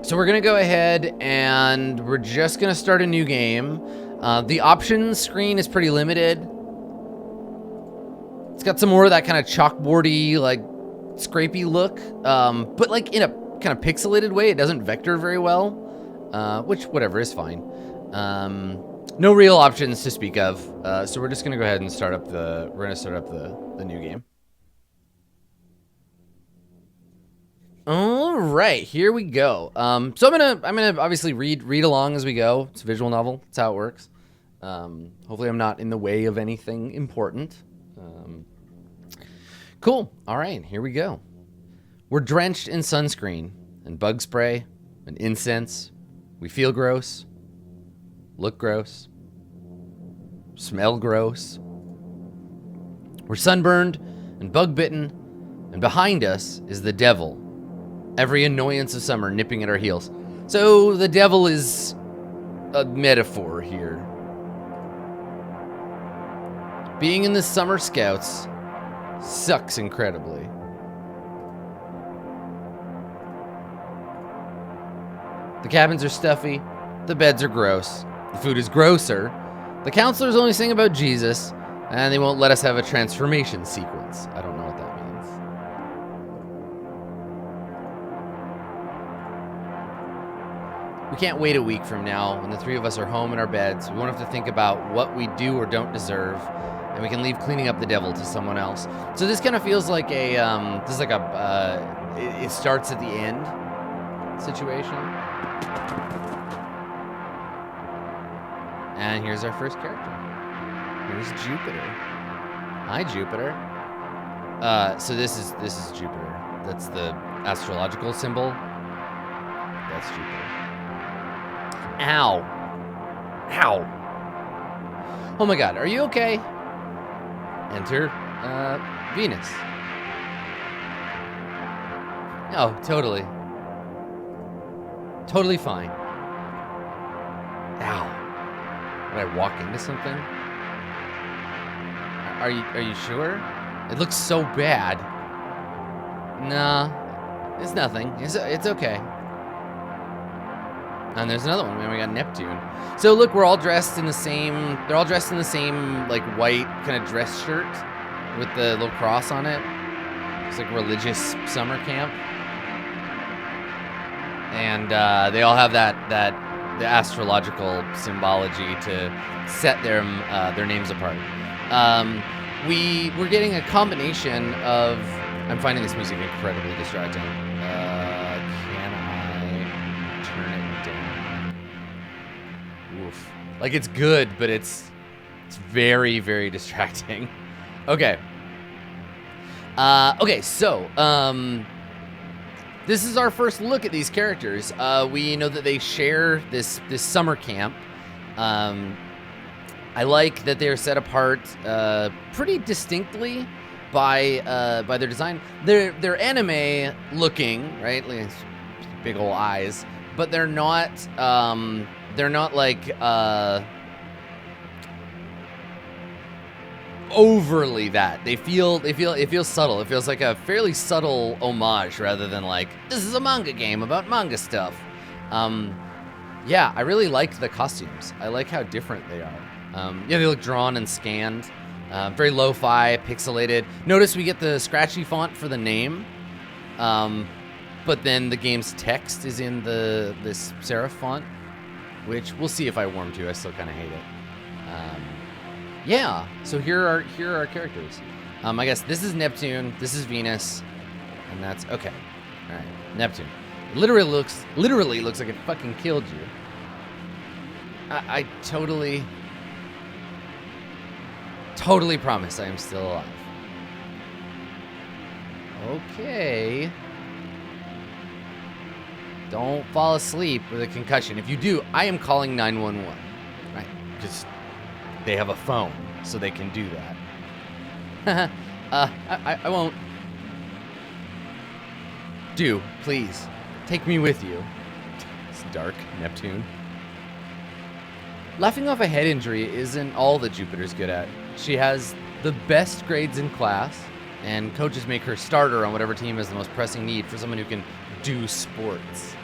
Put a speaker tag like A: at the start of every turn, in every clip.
A: So we're going to go ahead and we're just going to start a new game. The options screen is pretty limited. It's got some more of that kind of chalkboardy, like, scrapey look, but like in a kind of pixelated way. It doesn't vector very well, which, whatever, is fine. No real options to speak of, so we're just going to go ahead and start up the new game. All right, here we go. So I'm gonna obviously read along as we go. It's a visual novel. That's how it works. Hopefully I'm not in the way of anything important. Cool. All right, here we go. We're drenched in sunscreen and bug spray and incense. We feel gross, look gross, smell gross. We're sunburned and bug bitten, and behind us is the devil. Every annoyance of summer nipping at our heels. So the devil is a metaphor here. Being in the Summer Scouts sucks incredibly. The cabins are stuffy, the beds are gross, the food is grosser, the counselors only sing about Jesus, and they won't let us have a transformation sequence. I don't know what that means. We can't wait a week from now when the three of us are home in our beds. We won't have to think about what we do or don't deserve, and we can leave cleaning up the devil to someone else. So this kind of feels like a, it starts at the end situation. And here's our first character. Here's Jupiter. Hi, Jupiter. So this is Jupiter. That's the astrological symbol. That's Jupiter. Ow. Ow. Oh my god, are you okay? Enter, Venus. Oh, totally. Totally fine. Ow. Did I walk into something? Are you sure? It looks so bad. Nah, it's nothing. It's okay. And there's another one. We got Neptune. So look, we're all dressed in the same. They're all dressed in the same like white kind of dress shirt with the little cross on it. It's like religious summer camp, and they all have the astrological symbology to set their names apart. We're getting a combination of. I'm finding this music incredibly distracting. Can I turn it down? Oof. Like it's good, but it's very, very distracting. Okay. Okay, so this is our first look at these characters. We know that they share this summer camp. I like that they're set apart pretty distinctly by their design. They're anime looking, right? Like big old eyes, but they're not like overly that. It feels subtle. It feels like a fairly subtle homage rather than like this is a manga game about manga stuff. Yeah, I really like the costumes. I like how different they are. Yeah, they look drawn and scanned. Very lo-fi, pixelated. Notice we get the scratchy font for the name, but then the game's text is in this serif font, which we'll see if I warm to. I still kind of hate it. Yeah, so here are our characters. I guess this is Neptune, this is Venus, and that's okay. All right, Neptune. Literally looks like it fucking killed you. I totally promise I am still alive. Okay. Don't fall asleep with a concussion. If you do, I am calling 911. Right, because they have a phone, so they can do that. I won't. Do, please. Take me with you. It's dark, Neptune. Laughing off a head injury isn't all that Jupiter's good at. She has the best grades in class, and coaches make her starter on whatever team has the most pressing need for someone who can do sports.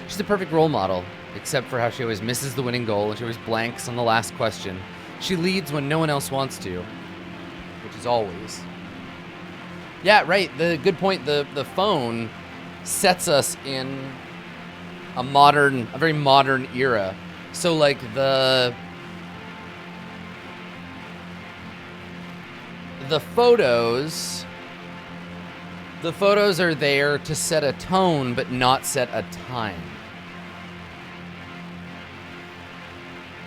A: She's the perfect role model, except for how she always misses the winning goal and she always blanks on the last question. She leads when no one else wants to, which is always. Yeah, right. The good point. The phone sets us in a very modern era. So like the photos are there to set a tone but not set a time.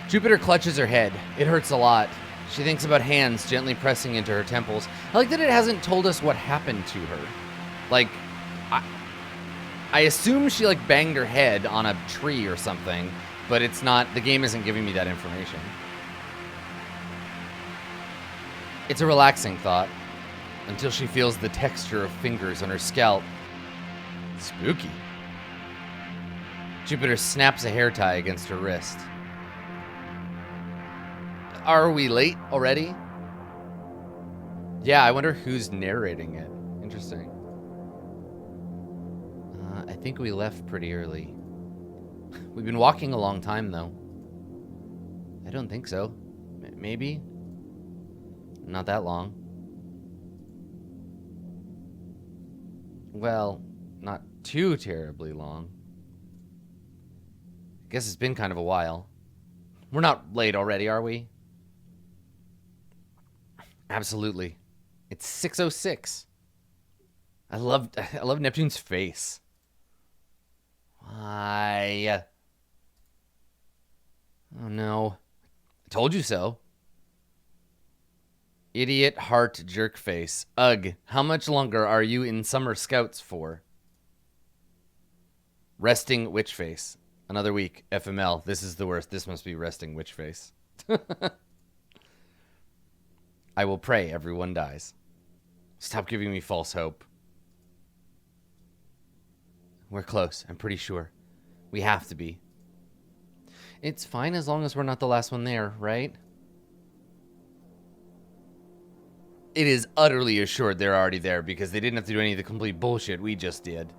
A: Jupiter clutches her head. It hurts a lot. She thinks about hands gently pressing into her temples. I like that it hasn't told us what happened to her. Like, I assume she like banged her head on a tree or something, but it's not, the game isn't giving me that information. It's a relaxing thought, until she feels the texture of fingers on her scalp. Spooky. Jupiter snaps a hair tie against her wrist. Are we late already? Yeah, I wonder who's narrating it. Interesting. I think we left pretty early. We've been walking a long time, though. I don't think so. Maybe? Not that long. Well, not too terribly long. I guess it's been kind of a while. We're not late already, are we? Absolutely. It's 6:06. I love Neptune's face. Why? Oh no. I told you so. Idiot heart jerk face. Ugh. How much longer are you in summer scouts for? Resting witch face. Another week. FML. This is the worst. This must be resting witch face. I will pray everyone dies. Stop giving me false hope. We're close, I'm pretty sure. We have to be. It's fine as long as we're not the last one there, right? It is utterly assured they're already there because they didn't have to do any of the complete bullshit we just did.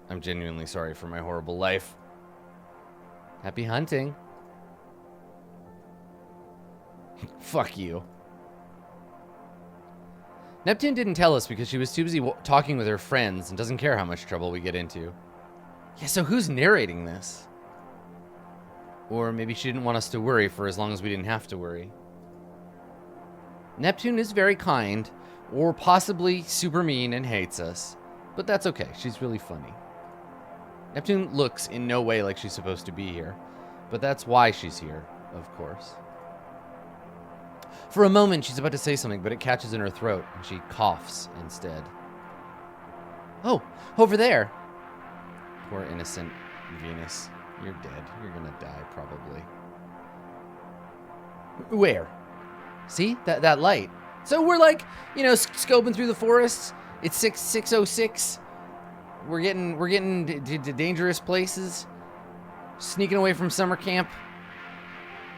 A: I'm genuinely sorry for my horrible life. Happy hunting. Fuck you. Neptune didn't tell us because she was too busy talking with her friends and doesn't care how much trouble we get into. Yeah, so who's narrating this? Or maybe she didn't want us to worry for as long as we didn't have to worry. Neptune is very kind, or possibly super mean and hates us. But that's okay, she's really funny. Neptune looks in no way like she's supposed to be here. But that's why she's here, of course. For a moment, she's about to say something, but it catches in her throat, and she coughs instead. Oh, over there. Poor innocent Venus. You're dead. You're gonna die, probably. Where? See? That light. So we're like, you know, scoping through the forests. It's 6:06. We're getting to dangerous places. Sneaking away from summer camp.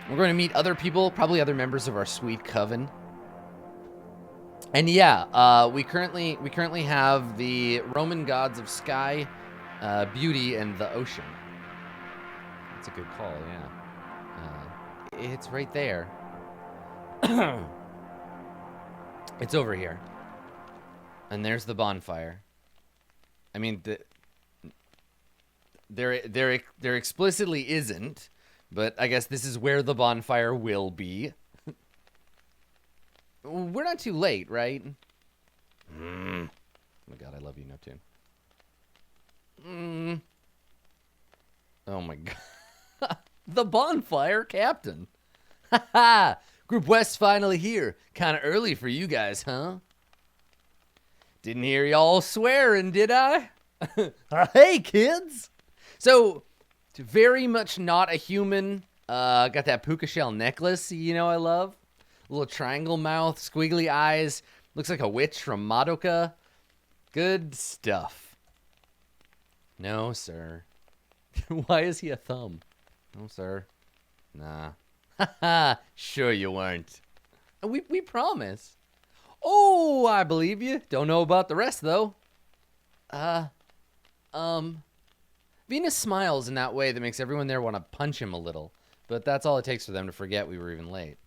A: We're going to meet other people, probably other members of our sweet coven. And yeah, we currently have the Roman gods of sky, beauty, and the ocean. That's a good call, yeah. It's right there. It's over here. And there's the bonfire. I mean, there explicitly isn't. But I guess this is where the bonfire will be. We're not too late, right? Oh my god, I love you, Neptune. Oh my god. The bonfire captain. Haha! Group West finally here. Kinda early for you guys, huh? Didn't hear y'all swearing, did I? Hey, kids! So... very much not a human. Got that puka shell necklace, you know I love. Little triangle mouth, squiggly eyes. Looks like a witch from Madoka. Good stuff. No, sir. Why is he a thumb? No, sir. Nah. Haha, sure you weren't. We promise. Oh, I believe you. Don't know about the rest, though. Venus smiles in that way that makes everyone there want to punch him a little, but that's all it takes for them to forget we were even late.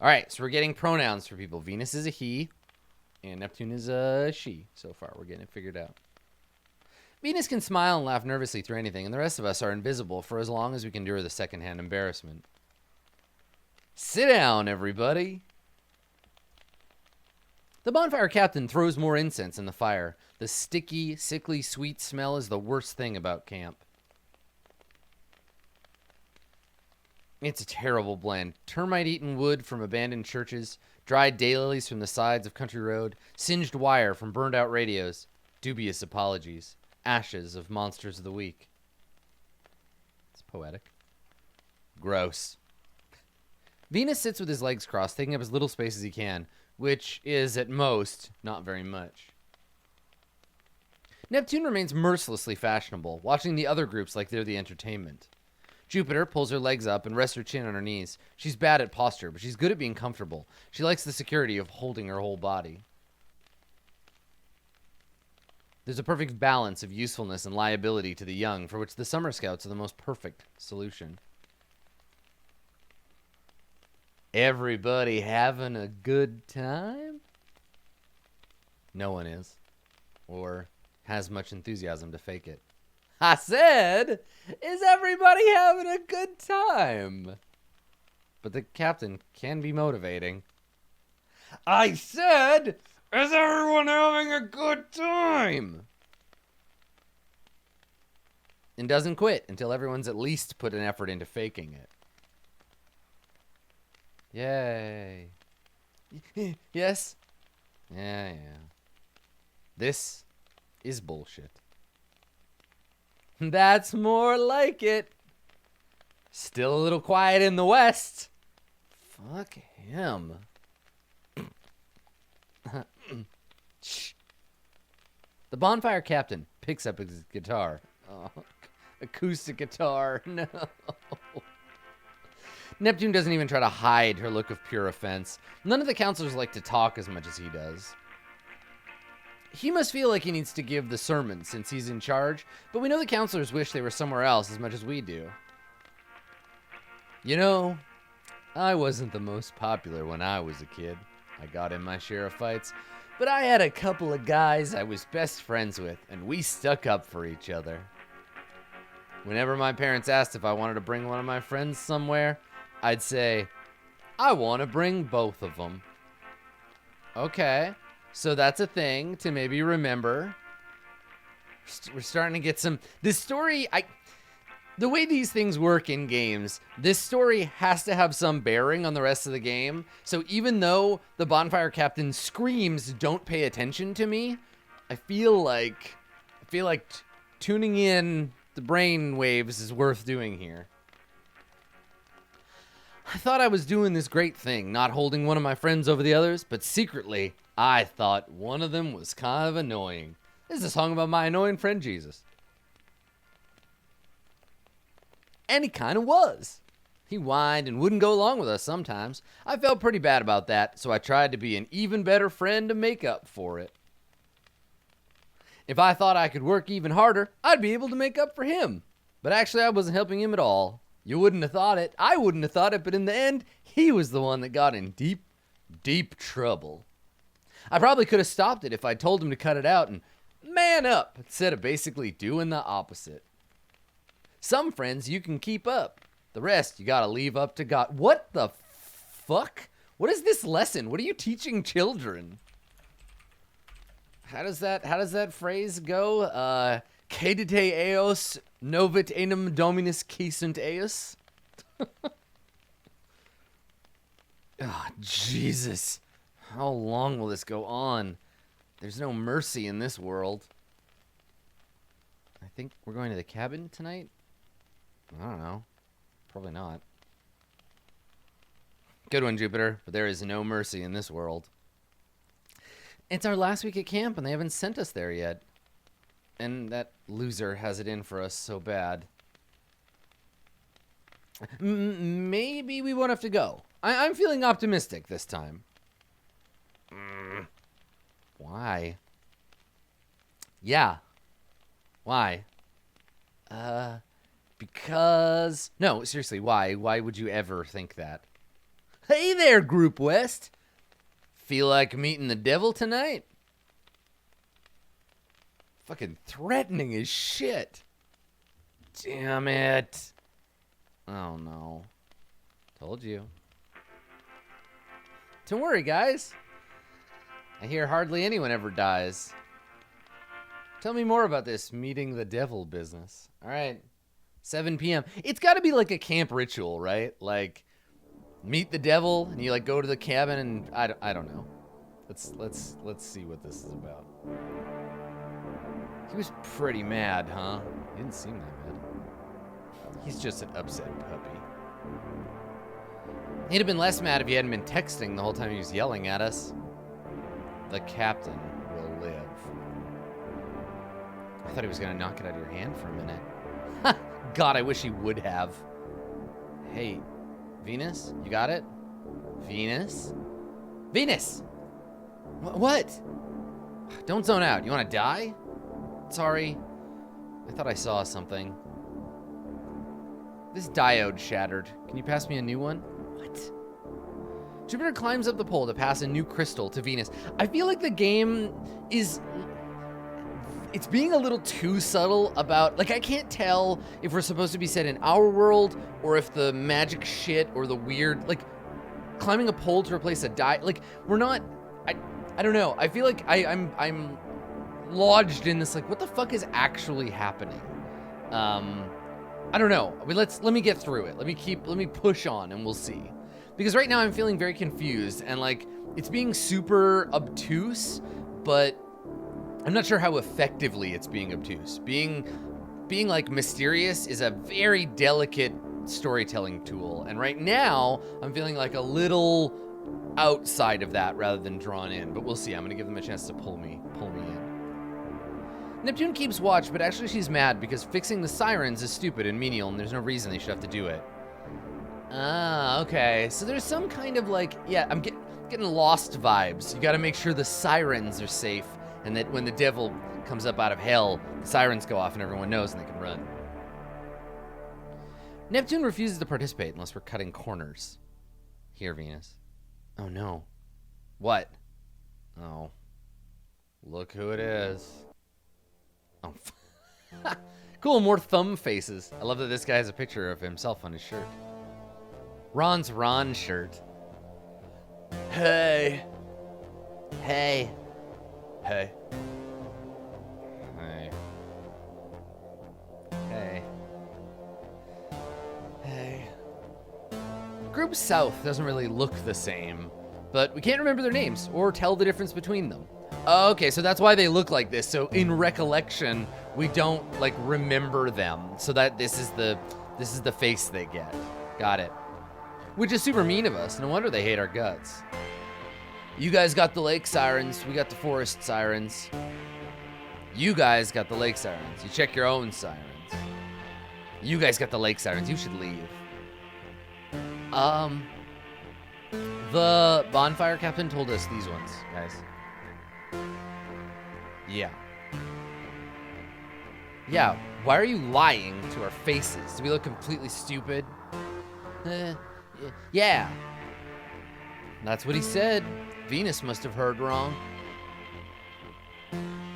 A: All right, so we're getting pronouns for people. Venus is a he, and Neptune is a she. So far, we're getting it figured out. Venus can smile and laugh nervously through anything, and the rest of us are invisible for as long as we can endure the secondhand embarrassment. Sit down, everybody. The bonfire captain throws more incense in the fire. The sticky, sickly, sweet smell is the worst thing about camp. It's a terrible blend. Termite-eaten wood from abandoned churches, dried daylilies from the sides of country road, singed wire from burned-out radios, dubious apologies, ashes of monsters of the week. It's poetic. Gross. Venus sits with his legs crossed, taking up as little space as he can, which is, at most, not very much. Neptune remains mercilessly fashionable, watching the other groups like they're the entertainment. Jupiter pulls her legs up and rests her chin on her knees. She's bad at posture, but she's good at being comfortable. She likes the security of holding her whole body. There's a perfect balance of usefulness and liability to the young, for which the Summer Scouts are the most perfect solution. Everybody having a good time? No one is. Or has much enthusiasm to fake it. I said, is everybody having a good time? But the captain can be motivating. I said, is everyone having a good time? And doesn't quit until everyone's at least put an effort into faking it. Yay. Yes? Yeah. This is bullshit. That's more like it. Still a little quiet in the West. Fuck him. Shh. The bonfire captain picks up his guitar. Oh, acoustic guitar. No. Neptune doesn't even try to hide her look of pure offense. None of the counselors like to talk as much as he does. He must feel like he needs to give the sermon since he's in charge, but we know the counselors wish they were somewhere else as much as we do. You know, I wasn't the most popular when I was a kid. I got in my share of fights, but I had a couple of guys I was best friends with, and we stuck up for each other. Whenever my parents asked if I wanted to bring one of my friends somewhere, I'd say, I want to bring both of them. Okay, so that's a thing to maybe remember. We're starting to get some... This story, the way these things work in games, this story has to have some bearing on the rest of the game. So even though the bonfire captain screams, don't pay attention to me, I feel like tuning in the brain waves is worth doing here. I thought I was doing this great thing, not holding one of my friends over the others, but secretly, I thought one of them was kind of annoying. This is a song about my annoying friend Jesus. And he kind of was. He whined and wouldn't go along with us sometimes. I felt pretty bad about that, so I tried to be an even better friend to make up for it. If I thought I could work even harder, I'd be able to make up for him. But actually, I wasn't helping him at all. You wouldn't have thought it. I wouldn't have thought it, but in the end, he was the one that got in deep, deep trouble. I probably could have stopped it if I told him to cut it out and man up instead of basically doing the opposite. Some friends you can keep up. The rest you gotta leave up to God. What the fuck? What is this lesson? What are you teaching children? How does that phrase go? Cadite eos novit enim dominus qui sunt eos? Oh, Jesus. How long will this go on? There's no mercy in this world. I think we're going to the cabin tonight? I don't know. Probably not. Good one, Jupiter, but there is no mercy in this world. It's our last week at camp, and they haven't sent us there yet. And that loser has it in for us so bad. Maybe we won't have to go. I'm feeling optimistic this time. Why? Yeah. Why? Because... No, seriously, why? Why would you ever think that? Hey there, Group West. Feel like meeting the devil tonight? Fucking threatening as shit. Damn it. Oh, no. Told you. Don't worry, guys. I hear hardly anyone ever dies. Tell me more about this meeting the devil business. All right. 7 p.m. It's got to be like a camp ritual, right? Like, meet the devil, and you like go to the cabin, and I don't know. Let's see what this is about. He was pretty mad, huh? He didn't seem that mad. He's just an upset puppy. He'd have been less mad if he hadn't been texting the whole time he was yelling at us. The captain will live. I thought he was gonna knock it out of your hand for a minute. God, I wish he would have. Hey, Venus, you got it? Venus? Venus! What? Don't zone out. You want to die? Sorry. I thought I saw something. This diode shattered. Can you pass me a new one? What? Jupiter climbs up the pole to pass a new crystal to Venus. I feel like the game is... It's being a little too subtle about... Like, I can't tell if we're supposed to be set in our world or if the magic shit or the weird... Like, climbing a pole to replace a die... Like, we're not... I don't know. I feel like I'm lodged in this, like, what the fuck is actually happening? I don't know. I mean, let me get through it. Let me push on and we'll see. Because right now I'm feeling very confused and like it's being super obtuse, but I'm not sure how effectively it's being obtuse. Being like mysterious is a very delicate storytelling tool. And right now I'm feeling like a little outside of that rather than drawn in, but we'll see. I'm gonna give them a chance to pull me in. Neptune keeps watch, but actually she's mad because fixing the sirens is stupid and menial and there's no reason they should have to do it. Ah, okay. So there's some kind of like, yeah, I'm getting lost vibes. You gotta make sure the sirens are safe and that when the devil comes up out of hell, the sirens go off and everyone knows and they can run. Neptune refuses to participate unless we're cutting corners. Here, Venus. Oh no. What? Oh. Look who it is. Oh. Cool, more thumb faces. I love that this guy has a picture of himself on his shirt. Ron's Ron shirt. Hey. Hey. Hey. Hey. Hey. Hey. Group South doesn't really look the same, but we can't remember their names or tell the difference between them. Okay, so that's why they look like this. So in recollection, we don't like remember them. So that this is the face they get. Got it. Which is super mean of us. No wonder they hate our guts. You guys got the lake sirens. We got the forest sirens. You guys got the lake sirens. You check your own sirens. You guys got the lake sirens. You should leave. The bonfire captain told us these ones, guys. Yeah. Yeah, why are you lying to our faces? Do we look completely stupid? Yeah. That's what he said. Venus must have heard wrong.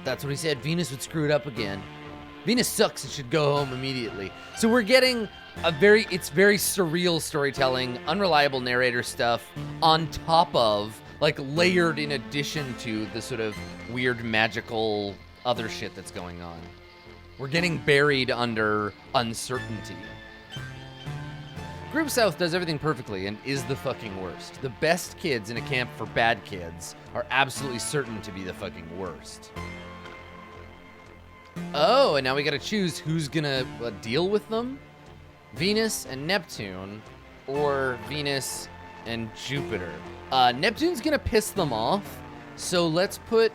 A: That's what he said. Venus would screw it up again. Venus sucks and should go home immediately. So we're getting it's very surreal storytelling, unreliable narrator stuff on top of, like layered in addition to the sort of weird magical other shit that's going on. We're getting buried under uncertainty. Group South does everything perfectly and is the fucking worst. The best kids in a camp for bad kids are absolutely certain to be the fucking worst. Oh, and now we gotta choose who's gonna deal with them? Venus and Neptune, or Venus and Jupiter. Neptune's gonna piss them off, so let's put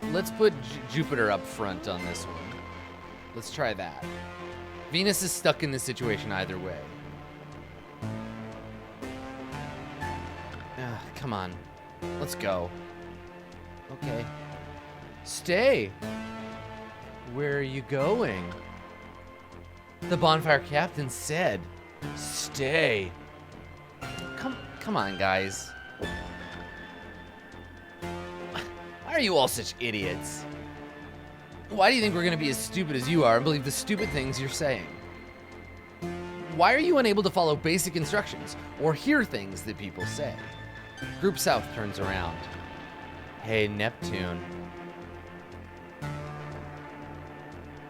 A: Jupiter up front on this one. Let's try that. Venus is stuck in this situation either way. Come on. Let's go. Okay. Stay. Where are you going? The bonfire captain said, "Stay." Come on, guys. Why are you all such idiots? Why do you think we're going to be as stupid as you are and believe the stupid things you're saying? Why are you unable to follow basic instructions or hear things that people say? Group South turns around. Hey, Neptune.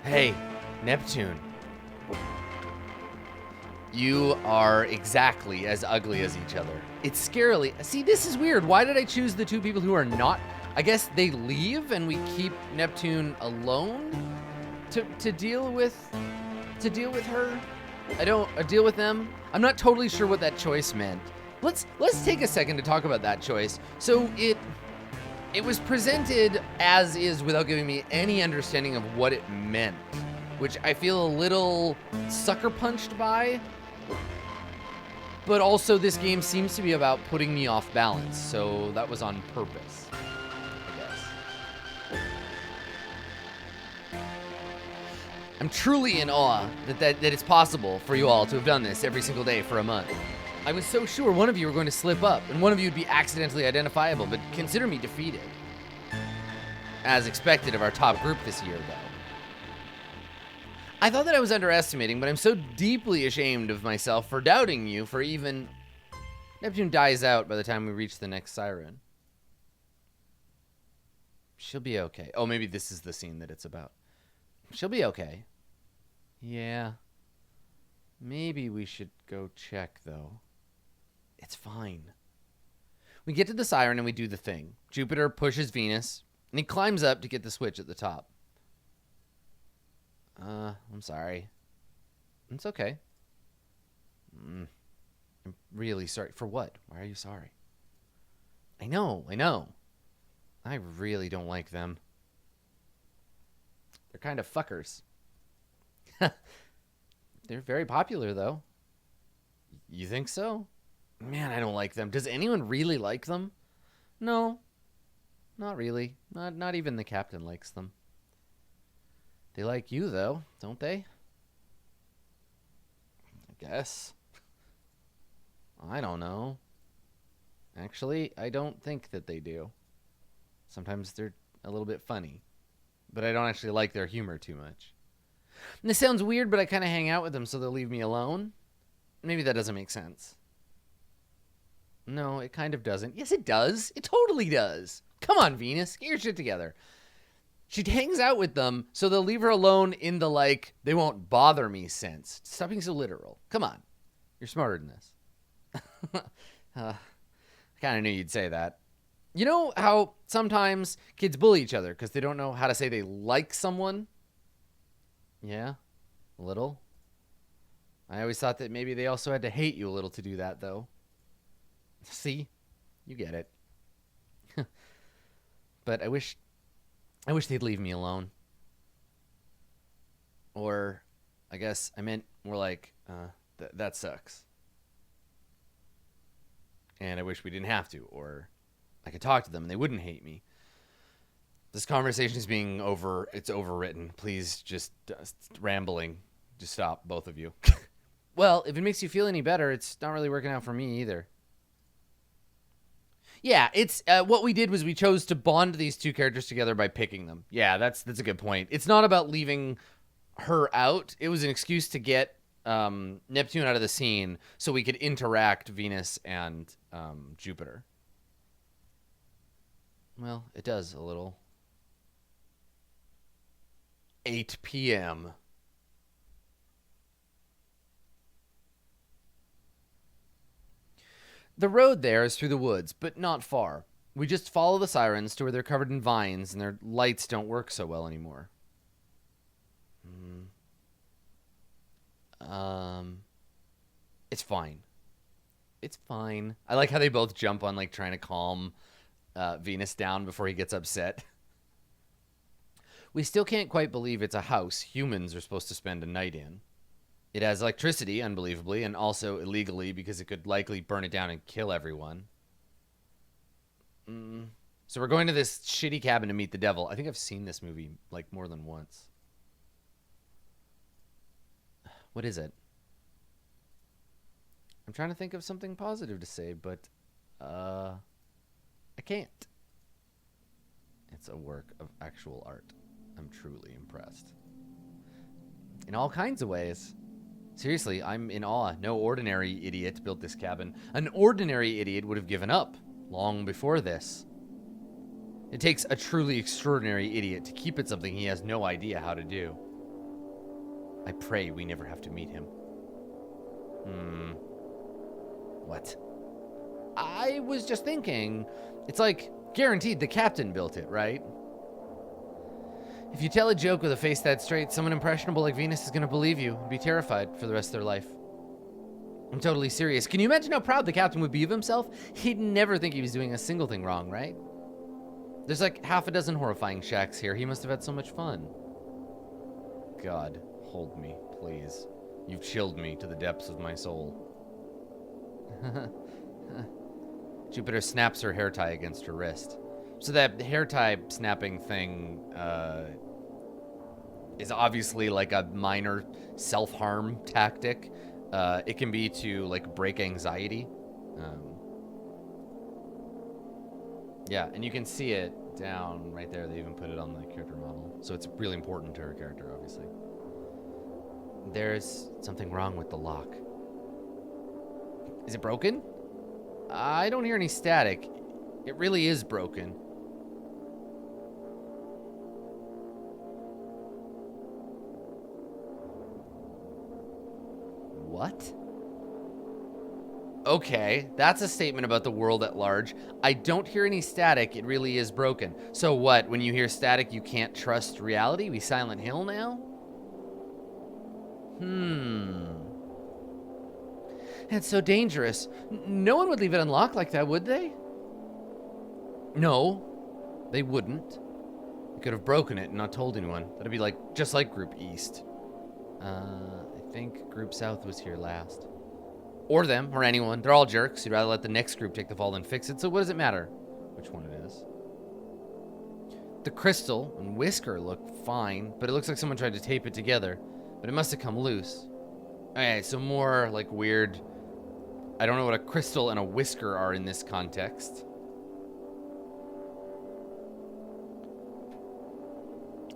A: Hey, Neptune. You are exactly as ugly as each other. It's scarily. See, this is weird. Why did I choose the two people who are not? I guess they leave and we keep Neptune alone to deal with her. Deal with them. I'm not totally sure what that choice meant. Let's take a second to talk about that choice. So it was presented as is without giving me any understanding of what it meant, which I feel a little sucker punched by. But also this game seems to be about putting me off balance, so that was on purpose, I guess. I'm truly in awe that it's possible for you all to have done this every single day for a month. I was so sure one of you were going to slip up, and one of you would be accidentally identifiable, but consider me defeated. As expected of our top group this year, though. I thought that I was underestimating, but I'm so deeply ashamed of myself for doubting you for even... Neptune dies out by the time we reach the next siren. She'll be okay. Oh, maybe this is the scene that it's about. She'll be okay. Yeah. Maybe we should go check, though. It's fine. We get to the siren and we do the thing. Jupiter pushes Venus, and he climbs up to get the switch at the top. I'm sorry. It's okay. I'm really sorry. For what? Why are you sorry? I know. I really don't like them. They're kind of fuckers. They're very popular, though. You think so? Man, I don't like them. Does anyone really like them? No. Not really. Not even the captain likes them. They like you, though, don't they? I guess. I don't know. Actually, I don't think that they do. Sometimes they're a little bit funny. But I don't actually like their humor too much. And this sounds weird, but I kind of hang out with them so they'll leave me alone. Maybe that doesn't make sense. No, it kind of doesn't. Yes, it does. It totally does. Come on, Venus. Get your shit together. She hangs out with them so they'll leave her alone in the, like, they won't bother me sense. Stop being so literal. Come on. You're smarter than this. I kind of knew you'd say that. You know how sometimes kids bully each other because they don't know how to say they like someone? Yeah, a little. I always thought that maybe they also had to hate you a little to do that, though. See? You get it. But I wish they'd leave me alone. Or, I guess I meant more like, that sucks. And I wish we didn't have to, or I could talk to them and they wouldn't hate me. This conversation is it's overwritten. Please just rambling. Just stop, both of you. Well, if it makes you feel any better, it's not really working out for me either. Yeah, it's what we did was we chose to bond these two characters together by picking them. Yeah, that's a good point. It's not about leaving her out. It was an excuse to get Neptune out of the scene so we could interact Venus and Jupiter. Well, it does a little. 8 p.m. The road there is through the woods, but not far. We just follow the sirens to where they're covered in vines and their lights don't work so well anymore. It's fine. It's fine. I like how they both jump on, like, trying to calm Venus down before he gets upset. We still can't quite believe it's a house humans are supposed to spend a night in. It has electricity, unbelievably, and also illegally because it could likely burn it down and kill everyone. So we're going to this shitty cabin to meet the devil. I think I've seen this movie, like, more than once. What is it? I'm trying to think of something positive to say, but I can't. It's a work of actual art. I'm truly impressed. In all kinds of ways. Seriously, I'm in awe. No ordinary idiot built this cabin. An ordinary idiot would have given up long before this. It takes a truly extraordinary idiot to keep it something he has no idea how to do. I pray we never have to meet him. What? I was just thinking, it's like guaranteed the captain built it, right? If you tell a joke with a face that straight, someone impressionable like Venus is going to believe you and be terrified for the rest of their life. I'm totally serious. Can you imagine how proud the captain would be of himself? He'd never think he was doing a single thing wrong, right? There's like half a dozen horrifying shacks here. He must have had so much fun. God, hold me, please. You've chilled me to the depths of my soul. Jupiter snaps her hair tie against her wrist. So that hair tie snapping thing is obviously like a minor self-harm tactic. It can be to like break anxiety. Yeah, and you can see it down right there. They even put it on the character model. So it's really important to her character, obviously. There's something wrong with the lock. Is it broken? I don't hear any static. It really is broken. What? Okay, that's a statement about the world at large. I don't hear any static. It really is broken. So what? When you hear static, you can't trust reality? We Silent Hill now? That's so dangerous. No one would leave it unlocked like that, would they? No, they wouldn't. They could have broken it and not told anyone. That'd be like just like Group East. I think Group South was here last. Or them, or anyone. They're all jerks. You'd rather let the next group take the fall than fix it, so what does it matter which one it is? The crystal and whisker look fine, but it looks like someone tried to tape it together. But it must have come loose. Okay, so more like weird... I don't know what a crystal and a whisker are in this context.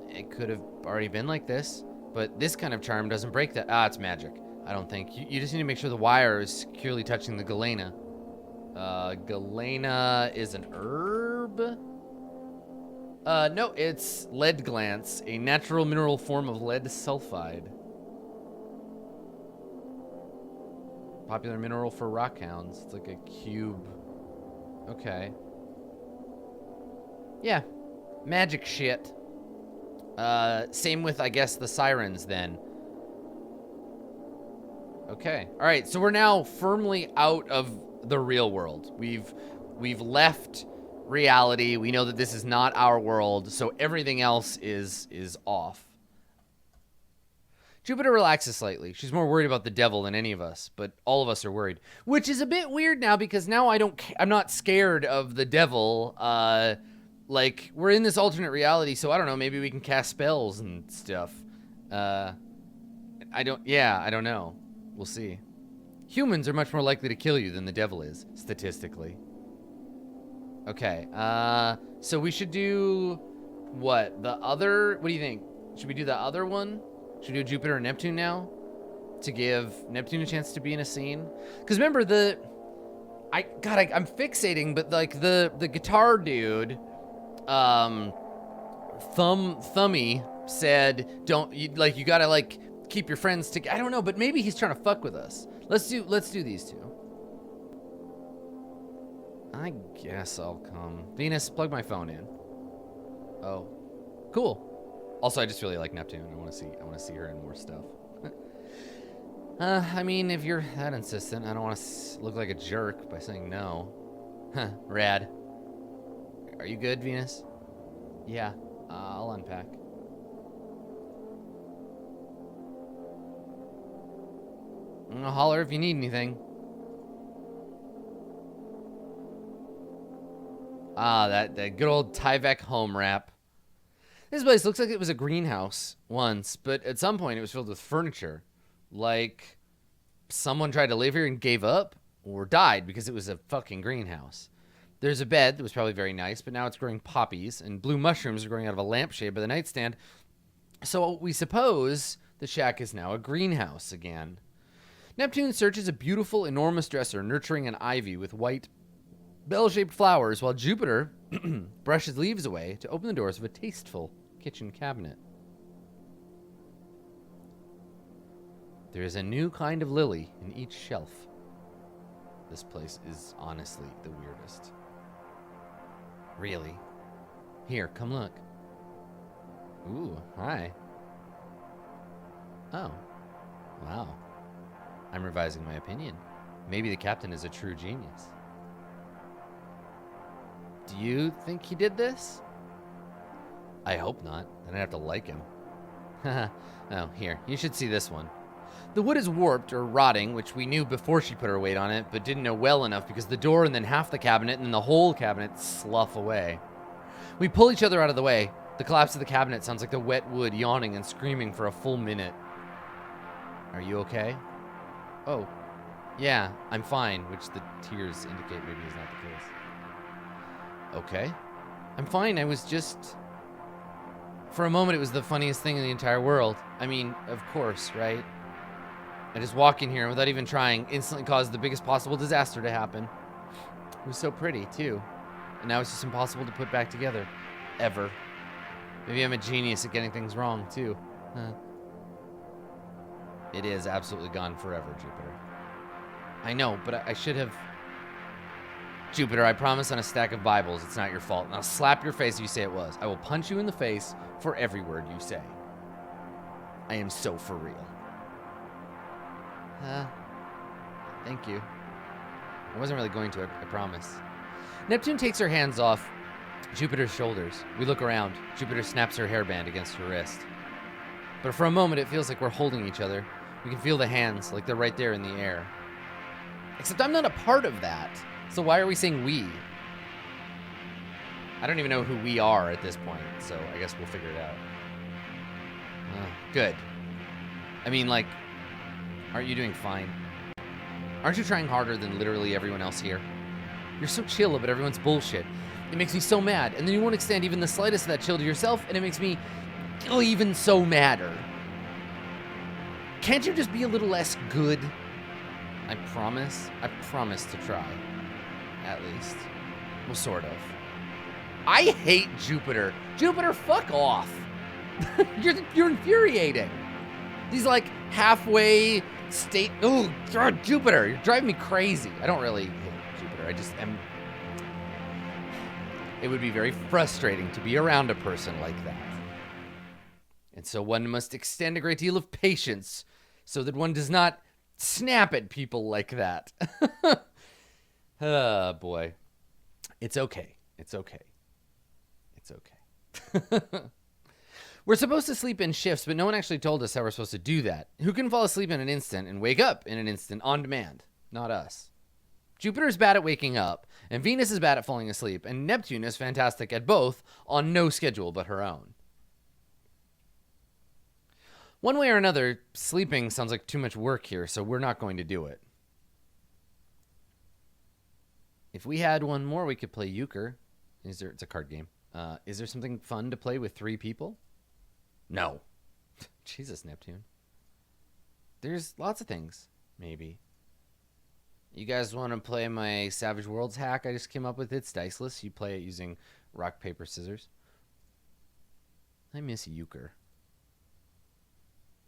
A: It could have already been like this, but this kind of charm doesn't break that. Ah, it's magic. I don't think. You just need to make sure the wire is securely touching the galena. Galena is an herb? No, it's lead glance, a natural mineral form of lead sulfide. Popular mineral for rockhounds. It's like a cube. Okay. Yeah. Magic shit. Same with, I guess, the sirens then. Okay. All right. So we're now firmly out of the real world. We've left reality. We know that this is not our world. So everything else is off. Jupiter relaxes slightly. She's more worried about the devil than any of us, but all of us are worried, which is a bit weird now because now I'm not scared of the devil. Like we're in this alternate reality, so I don't know. Maybe we can cast spells and stuff. I don't know. We'll see. Humans are much more likely to kill you than the devil is, statistically. Okay. So we should do what? What do you think? Should we do the other one? Should we do Jupiter and Neptune now? To give Neptune a chance to be in a scene? Because remember, I'm fixating, but like the guitar dude, Thummy said, you gotta like keep your friends together. I don't know, but maybe he's trying to fuck with us. Let's do these two. I guess I'll come. Venus, plug my phone in. Oh, cool. Also, I just really like Neptune. I want to see her in more stuff. I mean, if you're that insistent, I don't want to look like a jerk by saying no. Huh, rad. Are you good, Venus? Yeah, I'll unpack. I'll holler if you need anything. Ah, that good old Tyvek home wrap. This place looks like it was a greenhouse once, but at some point it was filled with furniture. like someone tried to live here and gave up or died because it was a fucking greenhouse. There's a bed that was probably very nice, but now it's growing poppies, and blue mushrooms are growing out of a lampshade by the nightstand. So we suppose the shack is now a greenhouse again. Neptune searches a beautiful, enormous dresser nurturing an ivy with white, bell-shaped flowers, while Jupiter brushes leaves away to open the doors of a tasteful kitchen cabinet. There is a new kind of lily in each shelf. This place is honestly the weirdest. Really? Here, come look. Ooh, hi. Oh. Wow. I'm revising my opinion. Maybe the captain is a true genius. Do you think he did this? I hope not. Then I'd have to like him. Oh, here. You should see this one. The wood is warped or rotting, which we knew before she put her weight on it, but didn't know well enough because the door and then half the cabinet and then the whole cabinet slough away. We pull each other out of the way. The collapse of the cabinet sounds like the wet wood yawning and screaming for a full minute. Are you okay? Oh, yeah, I'm fine, which the tears indicate maybe is not the case. Okay. I'm fine, I was just... For a moment, it was the funniest thing in the entire world. I mean, of course, right? I just walk in here and without even trying, instantly caused the biggest possible disaster to happen. It was so pretty, too. And now it's just impossible to put back together. Ever. Maybe I'm a genius at getting things wrong, too. Huh. It is absolutely gone forever, Jupiter. I know, but I should have... Jupiter, I promise on a stack of Bibles it's not your fault, and I'll slap your face if you say it was. I will punch you in the face for every word you say. I am so for real. Thank you. I wasn't really going to, I promise. Neptune takes her hands off Jupiter's shoulders. We look around. Jupiter snaps her hairband against her wrist. But for a moment, it feels like we're holding each other. We can feel the hands, like they're right there in the air. Except I'm not a part of that. So why are we saying we? I don't even know who we are at this point, so I guess we'll figure it out. Good. I mean, like, aren't you doing fine? Aren't you trying harder than literally everyone else here? You're so chill about everyone's bullshit. It makes me so mad, and then you won't extend even the slightest of that chill to yourself, and it makes me even so madder. Can't you just be a little less good? I promise to try. At least. Well, sort of. I hate Jupiter. Jupiter, fuck off. You're infuriating. These, like, halfway state... Oh, God, Jupiter, you're driving me crazy. I don't really hate Jupiter. I just am... It would be very frustrating to be around a person like that. And so one must extend a great deal of patience so that one does not snap at people like that. Oh, boy. It's okay. It's okay. It's okay. We're supposed to sleep in shifts, but no one actually told us how we're supposed to do that. Who can fall asleep in an instant and wake up in an instant on demand? Not us. Jupiter's bad at waking up, and Venus is bad at falling asleep, and Neptune is fantastic at both on no schedule but her own. One way or another, sleeping sounds like too much work here, so we're not going to do it. If we had one more, we could play euchre. It's a card game. Is there something fun to play with 3 people? No. Jesus, Neptune. There's lots of things, maybe. You guys want to play my Savage Worlds hack I just came up with? It's diceless. You play it using rock, paper, scissors. I miss euchre.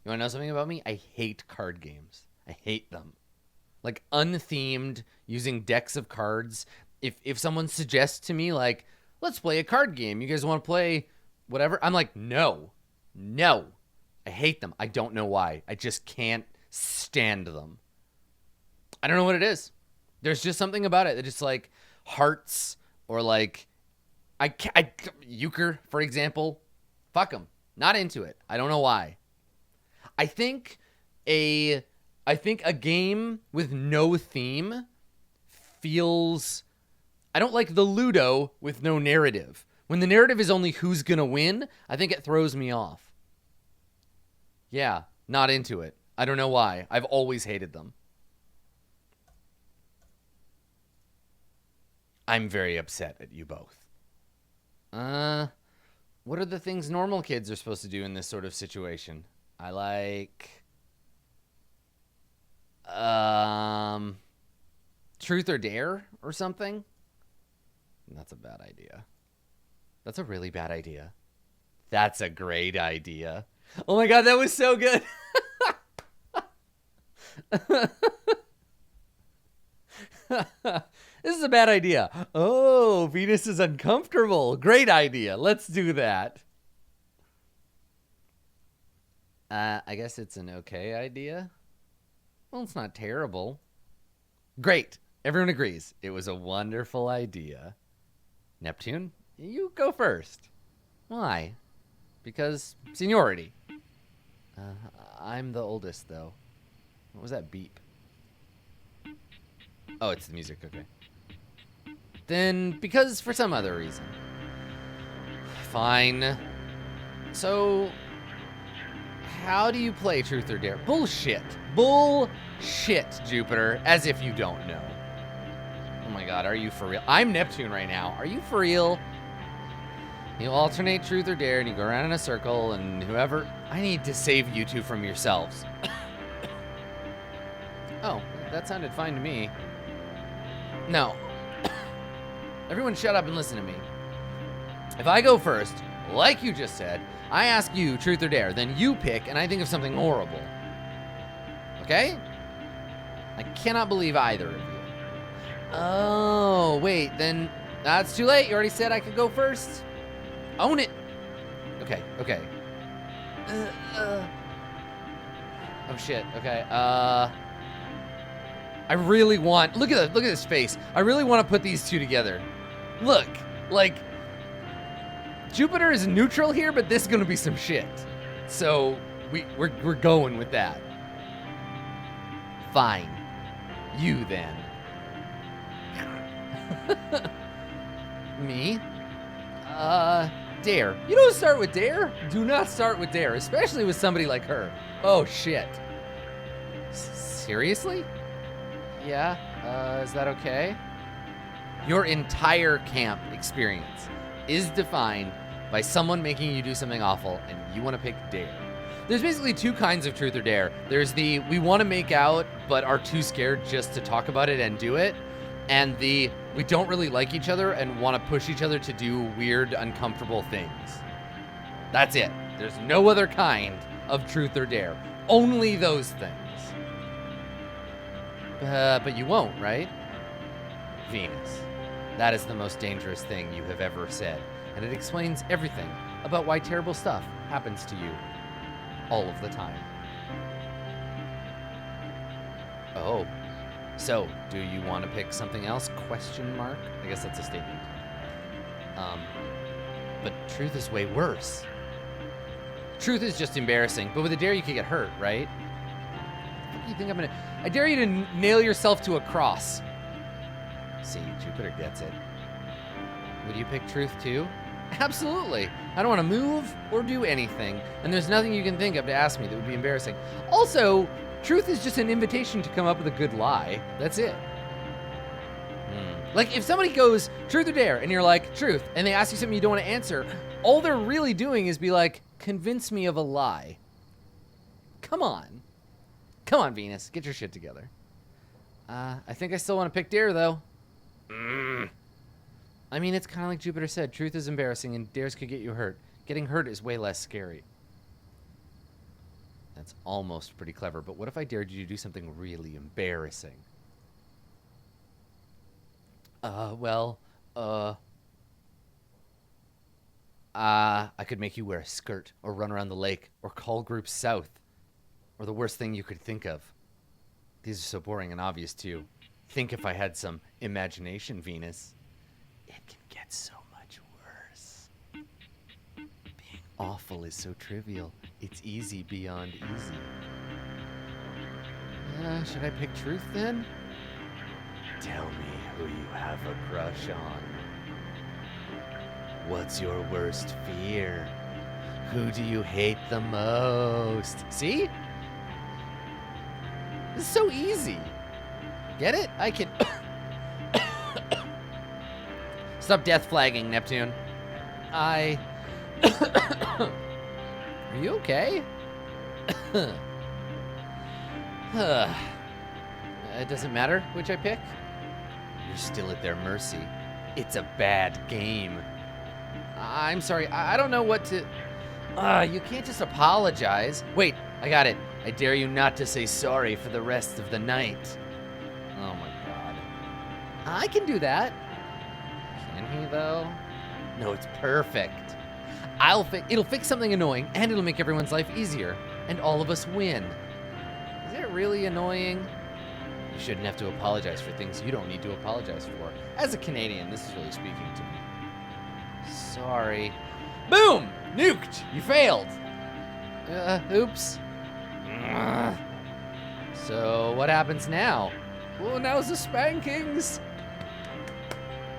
A: You want to know something about me? I hate card games. I hate them. Like, unthemed, using decks of cards. If someone suggests to me, like, let's play a card game. You guys want to play whatever? I'm like, no. No. I hate them. I don't know why. I just can't stand them. I don't know what it is. There's just something about it that just, like, hearts or, like, euchre, for example. Fuck them. Not into it. I don't know why. I think a game with no theme feels... I don't like the Ludo with no narrative. When the narrative is only who's gonna win, I think it throws me off. Yeah, not into it. I don't know why. I've always hated them. I'm very upset at you both. What are the things normal kids are supposed to do in this sort of situation? I like... Truth or dare or something? That's a bad idea. That's a really bad idea. That's a great idea. Oh my god, that was so good. This is a bad idea. Oh, Venus is uncomfortable. Great idea. Let's do that. I guess it's an okay idea. Well, it's not terrible. Great. Everyone agrees. It was a wonderful idea. Neptune, you go first. Why? Because seniority. I'm the oldest, though. What was that beep? Oh, it's the music. Okay. Then, because for some other reason. Fine. So, how do you play Truth or Dare? Bullshit. Bullshit, Jupiter. As if you don't know. Oh my god, are you for real? I'm Neptune right now. Are you for real? You alternate Truth or Dare, and you go around in a circle, and whoever... I need to save you two from yourselves. Oh, that sounded fine to me. No. Everyone shut up and listen to me. If I go first, like you just said, I ask you Truth or Dare, then you pick, and I think of something horrible. Okay? I cannot believe either of you. Oh, wait, then that's too late. You already said I could go first. Own it. Okay. Oh shit. Okay. I really want. Look at his face. I really want to put these two together. Look, like Jupiter is neutral here, but this is gonna be some shit. So we're going with that. Fine. You then. Me? Dare. You don't start with Dare? Do not start with Dare, especially with somebody like her. Oh, shit. Seriously? Yeah, is that okay? Your entire camp experience is defined by someone making you do something awful, and you want to pick Dare. There's basically two kinds of Truth or Dare. There's the we want to make out, but are too scared just to talk about it and do it. And the we don't really like each other and want to push each other to do weird, uncomfortable things. That's it. There's no other kind of Truth or Dare. Only those things. But you won't, right? Venus. That is the most dangerous thing you have ever said. And it explains everything about why terrible stuff happens to you all of the time. Oh. So, do you want to pick something else? Question mark? I guess that's a statement. But truth is way worse. Truth is just embarrassing, but with a dare you could get hurt, right? What do you think I'm gonna... I dare you to nail yourself to a cross. See, Jupiter gets it. Would you pick truth too? Absolutely. I don't want to move or do anything, and there's nothing you can think of to ask me that would be embarrassing. Also, truth is just an invitation to come up with a good lie. That's it. Like, if somebody goes, truth or dare, and you're like, truth, and they ask you something you don't want to answer, all they're really doing is be like, convince me of a lie. Come on. Come on, Venus. Get your shit together. I think I still want to pick dare, though. I mean, it's kind of like Jupiter said. Truth is embarrassing, and dares could get you hurt. Getting hurt is way less scary. That's almost pretty clever, but what if I dared you to do something really embarrassing? I could make you wear a skirt, or run around the lake, or call groups south, or the worst thing you could think of. These are so boring and obvious, too. Think if I had some imagination, Venus. It can get so much worse. Being awful is so trivial. It's easy beyond easy. Should I pick truth, then? Tell me who you have a crush on. What's your worst fear? Who do you hate the most? See? This is so easy. Get it? I can... Stop death flagging, Neptune. Are you okay? It doesn't matter which I pick. You're still at their mercy. It's a bad game. I'm sorry. I don't know what to... you can't just apologize. Wait, I got it. I dare you not to say sorry for the rest of the night. Oh my god. I can do that. Can he, though? No, it's perfect. It'll fix something annoying, and it'll make everyone's life easier. And all of us win. Is it really annoying? You shouldn't have to apologize for things you don't need to apologize for. As a Canadian, this is really speaking to me. Sorry. Boom! Nuked! You failed! Oops. So, what happens now? Well, now's the spankings.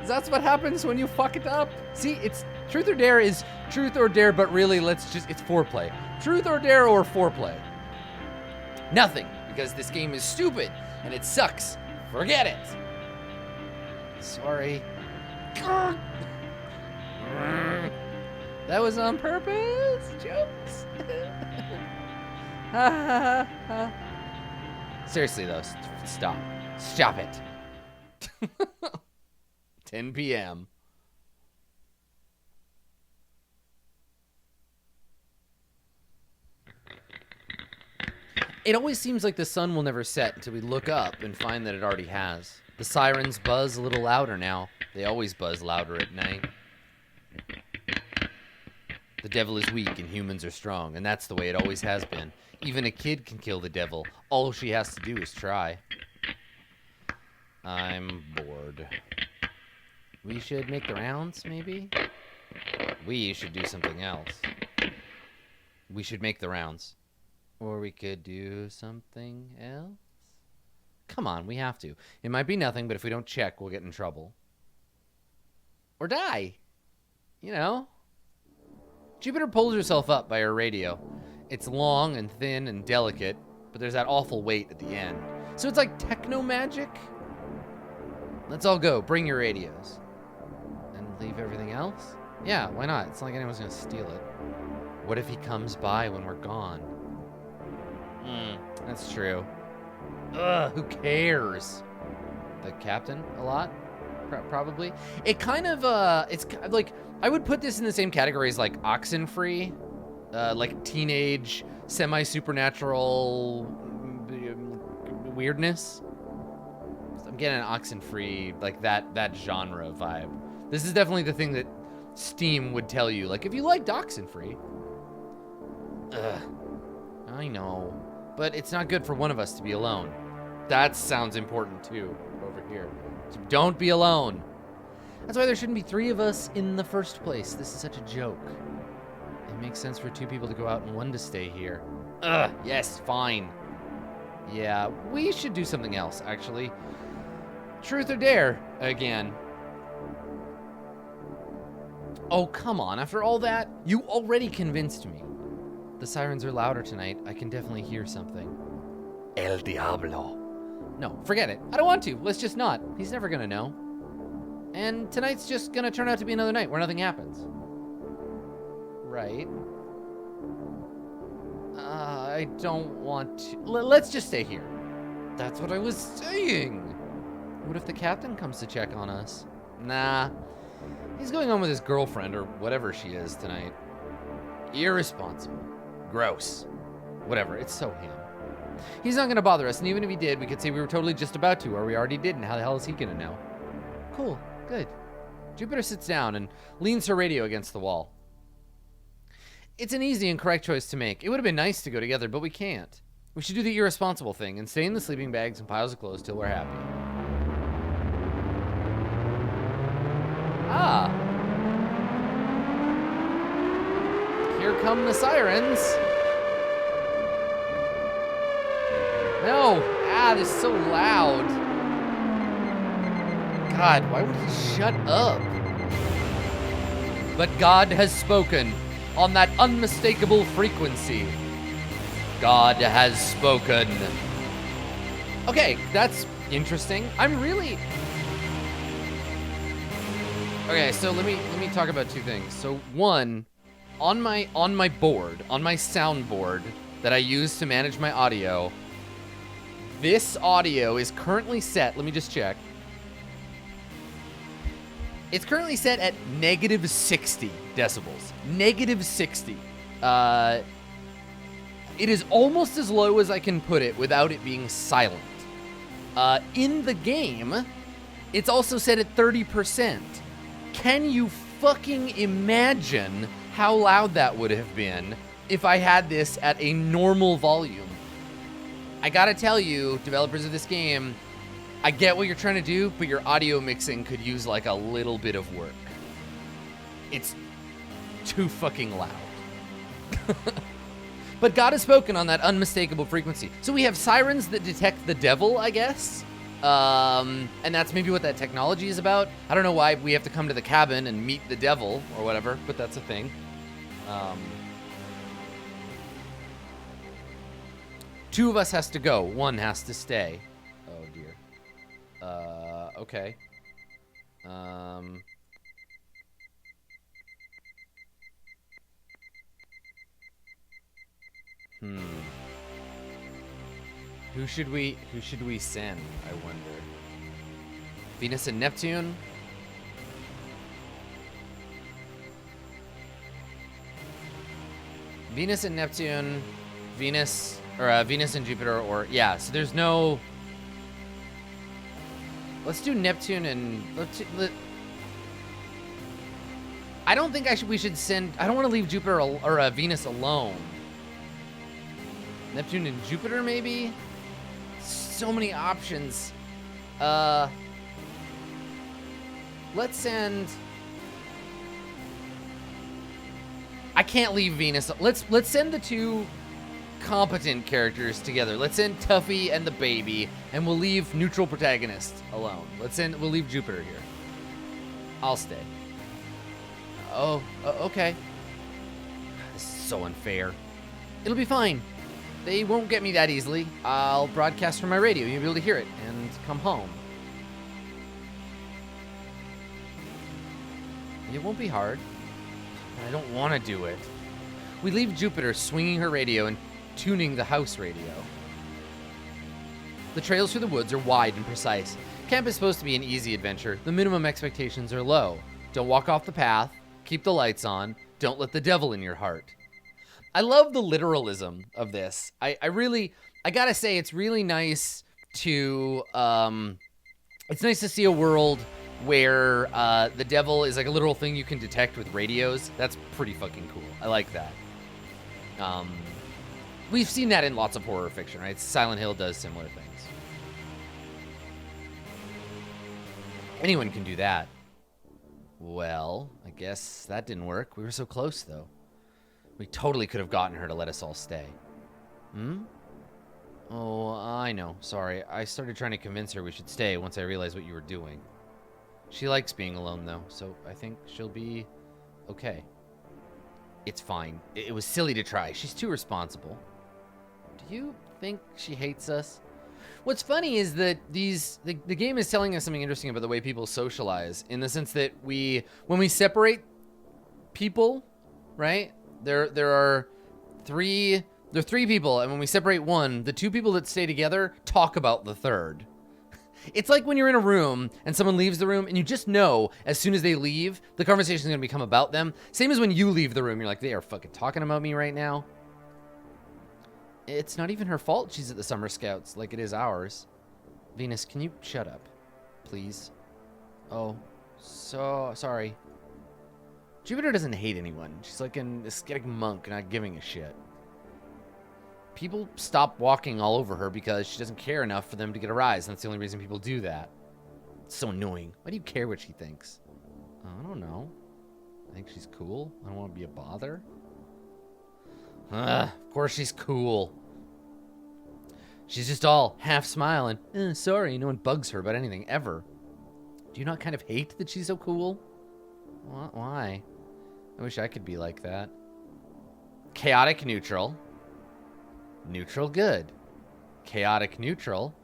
A: That's what happens when you fuck it up. See, it's truth or dare is truth or dare, but really, it's foreplay. Truth or dare or foreplay. Nothing, because this game is stupid and it sucks. Forget it. Sorry. That was on purpose. Jokes. Seriously though, stop. Stop it. 10 p.m. It always seems like the sun will never set until we look up and find that it already has. The sirens buzz a little louder now. They always buzz louder at night. The devil is weak and humans are strong, and that's the way it always has been. Even a kid can kill the devil. All she has to do is try. I'm bored. We should make the rounds, maybe? We should do something else. We should make the rounds. Or we could do something else? Come on, we have to. It might be nothing, but if we don't check, we'll get in trouble. Or die. You know? Jupiter pulls herself up by her radio. It's long and thin and delicate, but there's that awful weight at the end. So it's like techno magic? Let's all go. Bring your radios. And leave everything else? Yeah, why not? It's not like anyone's gonna steal it. What if he comes by when we're gone? That's true. Ugh, who cares? The captain a lot? Probably. It kind of, it's like, I would put this in the same category as like Oxenfree. Like teenage, semi-supernatural weirdness. I'm getting an Oxenfree, like that genre vibe. This is definitely the thing that Steam would tell you. Like, if you liked Oxenfree. Ugh. I know. But it's not good for one of us to be alone. That sounds important too, over here. So don't be alone. That's why there shouldn't be 3 of us in the first place. This is such a joke. It makes sense for 2 people to go out and 1 to stay here. Ugh, yes, fine. Yeah, we should do something else, actually. Truth or dare, again. Oh, come on. After all that, you already convinced me. The sirens are louder tonight. I can definitely hear something. El Diablo. No, forget it. I don't want to. Let's just not. He's never gonna know. And tonight's just gonna turn out to be another night where nothing happens. Right. I don't want to. Let's just stay here. That's what I was saying. What if the captain comes to check on us? Nah. He's going on with his girlfriend, or whatever she is, tonight. Irresponsible. Gross. Whatever, it's so him. He's not gonna bother us, and even if he did, we could say we were totally just about to, or we already did, and how the hell is he gonna know? Cool, good. Jupiter sits down and leans her radio against the wall. It's an easy and correct choice to make. It would have been nice to go together, but we can't. We should do the irresponsible thing and stay in the sleeping bags and piles of clothes till we're happy. Ah. Here come the sirens. No. Ah, this is so loud. God, why would he shut up? But God has spoken on that unmistakable frequency. God has spoken. Okay, that's interesting. I'm really... Okay, so let me talk about two things. So one, on my board, on my soundboard that I use to manage my audio, this audio is currently set, let me just check. It's currently set at negative 60 decibels. Negative 60. It is almost as low as I can put it without it being silent. In the game, it's also set at 30%. Can you fucking imagine how loud that would have been if I had this at a normal volume? I gotta tell you, developers of this game, I get what you're trying to do, but your audio mixing could use like a little bit of work. It's too fucking loud. But God has spoken on that unmistakable frequency. So we have sirens that detect the devil, I guess. And that's maybe what that technology is about. I don't know why we have to come to the cabin and meet the devil or whatever, but that's a thing. Two of us has to go. One has to stay. Oh, dear. Okay. Who should we send, I wonder? Venus and Neptune? Venus and Neptune, Venus and Jupiter, or yeah, so there's no... Let's do Neptune and... I don't think we should send... I don't want to leave Jupiter or Venus alone. Neptune and Jupiter, maybe? So many options. Let's send... I can't leave Venus. Let's send the two competent characters together. Let's send Tuffy and the baby, and we'll leave neutral protagonist alone. We'll leave Jupiter here. I'll stay. Oh, okay. This is so unfair. It'll be fine. They won't get me that easily. I'll broadcast from my radio. You'll be able to hear it and come home. It won't be hard. I don't want to do it. We leave Jupiter swinging her radio and tuning the house radio. The trails through the woods are wide and precise. Camp is supposed to be an easy adventure. The minimum expectations are low. Don't walk off the path. Keep the lights on. Don't let the devil in your heart. I love the literalism of this. I gotta say, it's really nice to, it's nice to see a world where the devil is like a literal thing you can detect with radios. That's pretty fucking cool. I like that. We've seen that in lots of horror fiction, right? Silent Hill does similar things. Anyone can do that. Well, I guess that didn't work. We were so close, though. We totally could have gotten her to let us all stay. Oh, I know. Sorry. I started trying to convince her we should stay once I realized what you were doing. She likes being alone, though, so I think she'll be okay. It's fine. It was silly to try. She's too responsible. Do you think she hates us? What's funny is that the game is telling us something interesting about the way people socialize, in the sense that when we separate people, right? There are three people, and when we separate one, the two people that stay together talk about the third. It's like when you're in a room and someone leaves the room and you just know as soon as they leave, the conversation is going to become about them. Same as when you leave the room, you're like, they are fucking talking about me right now. It's not even her fault she's at the Summer Scouts like it is ours. Venus, can you shut up, please? Oh, so sorry. Jupiter doesn't hate anyone. She's like an ascetic monk not giving a shit. People stop walking all over her because she doesn't care enough for them to get a rise. And that's the only reason people do that. It's so annoying. Why do you care what she thinks? I don't know. I think she's cool. I don't want to be a bother. Of course she's cool. She's just all half smiling. Sorry, no one bugs her about anything, ever. Do you not kind of hate that she's so cool? Why? I wish I could be like that. Chaotic neutral. Neutral good. Chaotic neutral.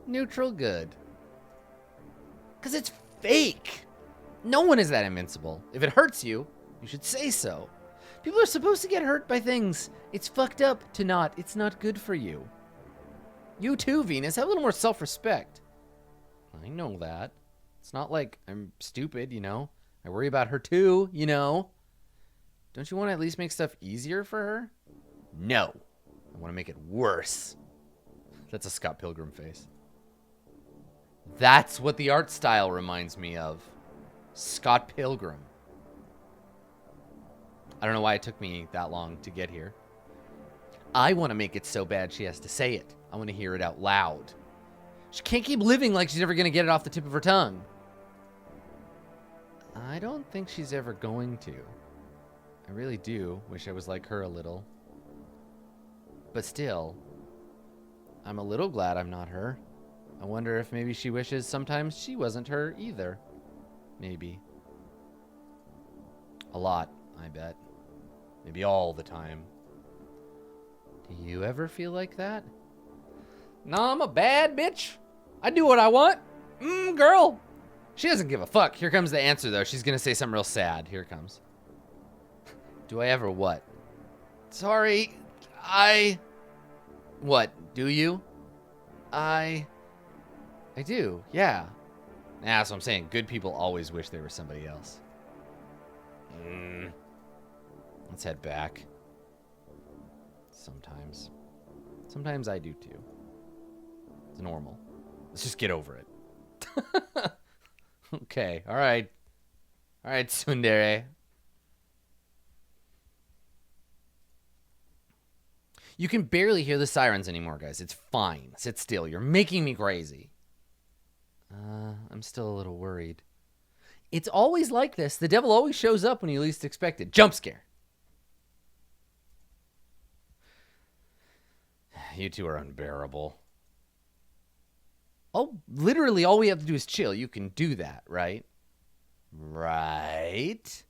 A: Neutral good. Because it's fake. No one is that invincible. If it hurts you, you should say so. People are supposed to get hurt by things. It's fucked up to not. It's not good for you. You too, Venus. Have a little more self-respect. I know that. It's not like I'm stupid, you know. I worry about her too, you know. Don't you want to at least make stuff easier for her? No. I want to make it worse. That's a Scott Pilgrim face. That's what the art style reminds me of. Scott Pilgrim. I don't know why it took me that long to get here. I want to make it so bad she has to say it. I want to hear it out loud. She can't keep living like she's never going to get it off the tip of her tongue. I don't think she's ever going to. I really do wish I was like her a little. But still, I'm a little glad I'm not her. I wonder if maybe she wishes sometimes she wasn't her either. Maybe. A lot, I bet. Maybe all the time. Do you ever feel like that? Nah, I'm a bad bitch. I do what I want. Girl. She doesn't give a fuck. Here comes the answer, though. She's gonna say something real sad. Here it comes. Do I ever what? Sorry. What? Do you? I do, yeah. That's what I'm saying. Good people always wish they were somebody else. Let's head back. Sometimes. Sometimes I do too. It's normal. Let's just get over it. Okay, alright. Alright, tsundere. You can barely hear the sirens anymore, guys. It's fine. Sit still. You're making me crazy. I'm still a little worried. It's always like this. The devil always shows up when you least expect it. Jump scare. You two are unbearable. Oh, literally all we have to do is chill. You can do that, right? Right?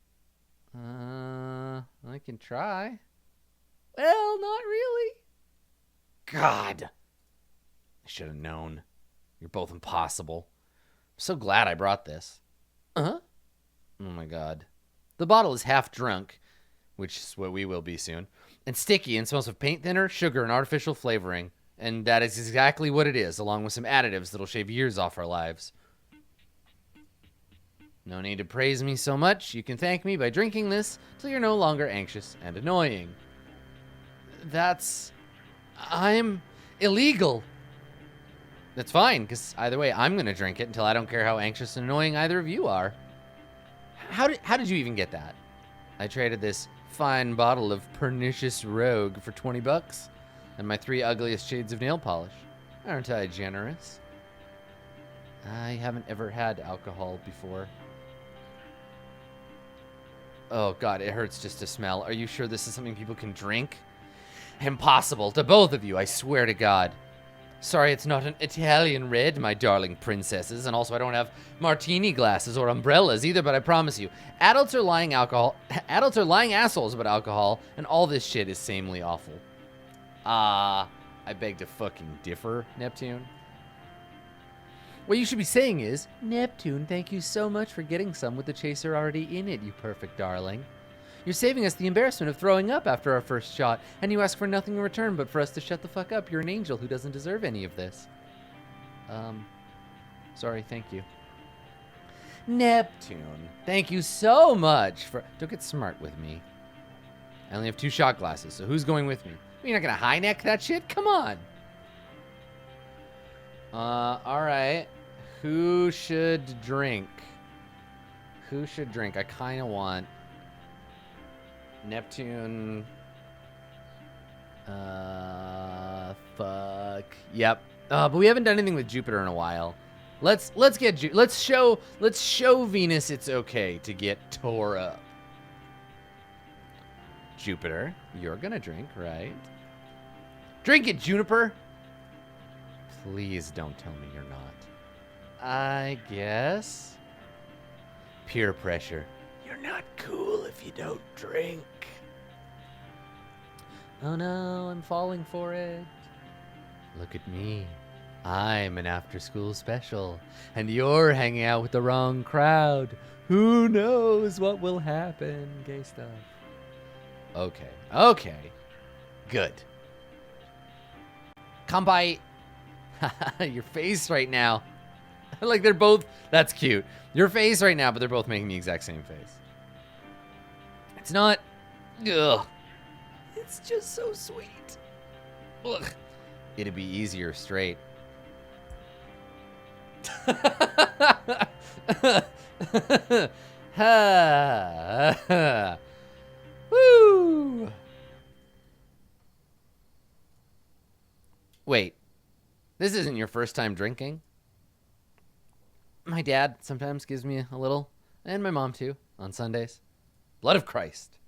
A: I can try. Well, not really. God. I should have known. You're both impossible. I'm so glad I brought this. Uh-huh. Oh my God. The bottle is half drunk, which is what we will be soon, and sticky and smells of paint thinner, sugar, and artificial flavoring. And that is exactly what it is, along with some additives that'll shave years off our lives. No need to praise me so much. You can thank me by drinking this till you're no longer anxious and annoying. I'm illegal. That's fine, because either way, I'm going to drink it until I don't care how anxious and annoying either of you are. How did you even get that? I traded this fine bottle of pernicious rogue for 20 bucks and my 3 ugliest shades of nail polish. Aren't I generous? I haven't ever had alcohol before. Oh God, it hurts just to smell. Are you sure this is something people can drink? Impossible. To both of you, I swear to God. Sorry, it's not an Italian red, my darling princesses, and also I don't have martini glasses or umbrellas either, but I promise you, adults are lying assholes about alcohol, and all this shit is samely awful. I beg to fucking differ, Neptune. What you should be saying is, Neptune, thank you so much for getting some with the chaser already in it, you perfect darling. You're saving us the embarrassment of throwing up after our first shot, and you ask for nothing in return but for us to shut the fuck up. You're an angel who doesn't deserve any of this. Sorry, thank you. Neptune, thank you so much for... Don't get smart with me. I only have 2 shot glasses, so who's going with me? You're not gonna high neck that shit? Come on. Alright. Who should drink? Who should drink? I kind of want... Neptune. Fuck. Yep. But we haven't done anything with Jupiter in a while. Let's show Venus it's okay to get tore up. Jupiter, you're gonna drink, right? Drink it, Juniper. Please don't tell me you're not. I guess. Peer pressure. You're not cool if you don't drink. Oh no, I'm falling for it. Look at me. I'm an after-school special, and you're hanging out with the wrong crowd. Who knows what will happen? Gay stuff. Okay. Good. Come by your face right now. Like they're both, that's cute. Your face right now, but they're both making the exact same face. It's not, ugh. It's just so sweet. Ugh. It'd be easier straight. Woo! Wait, this isn't your first time drinking? My dad sometimes gives me a little, and my mom too, on Sundays. Blood of Christ.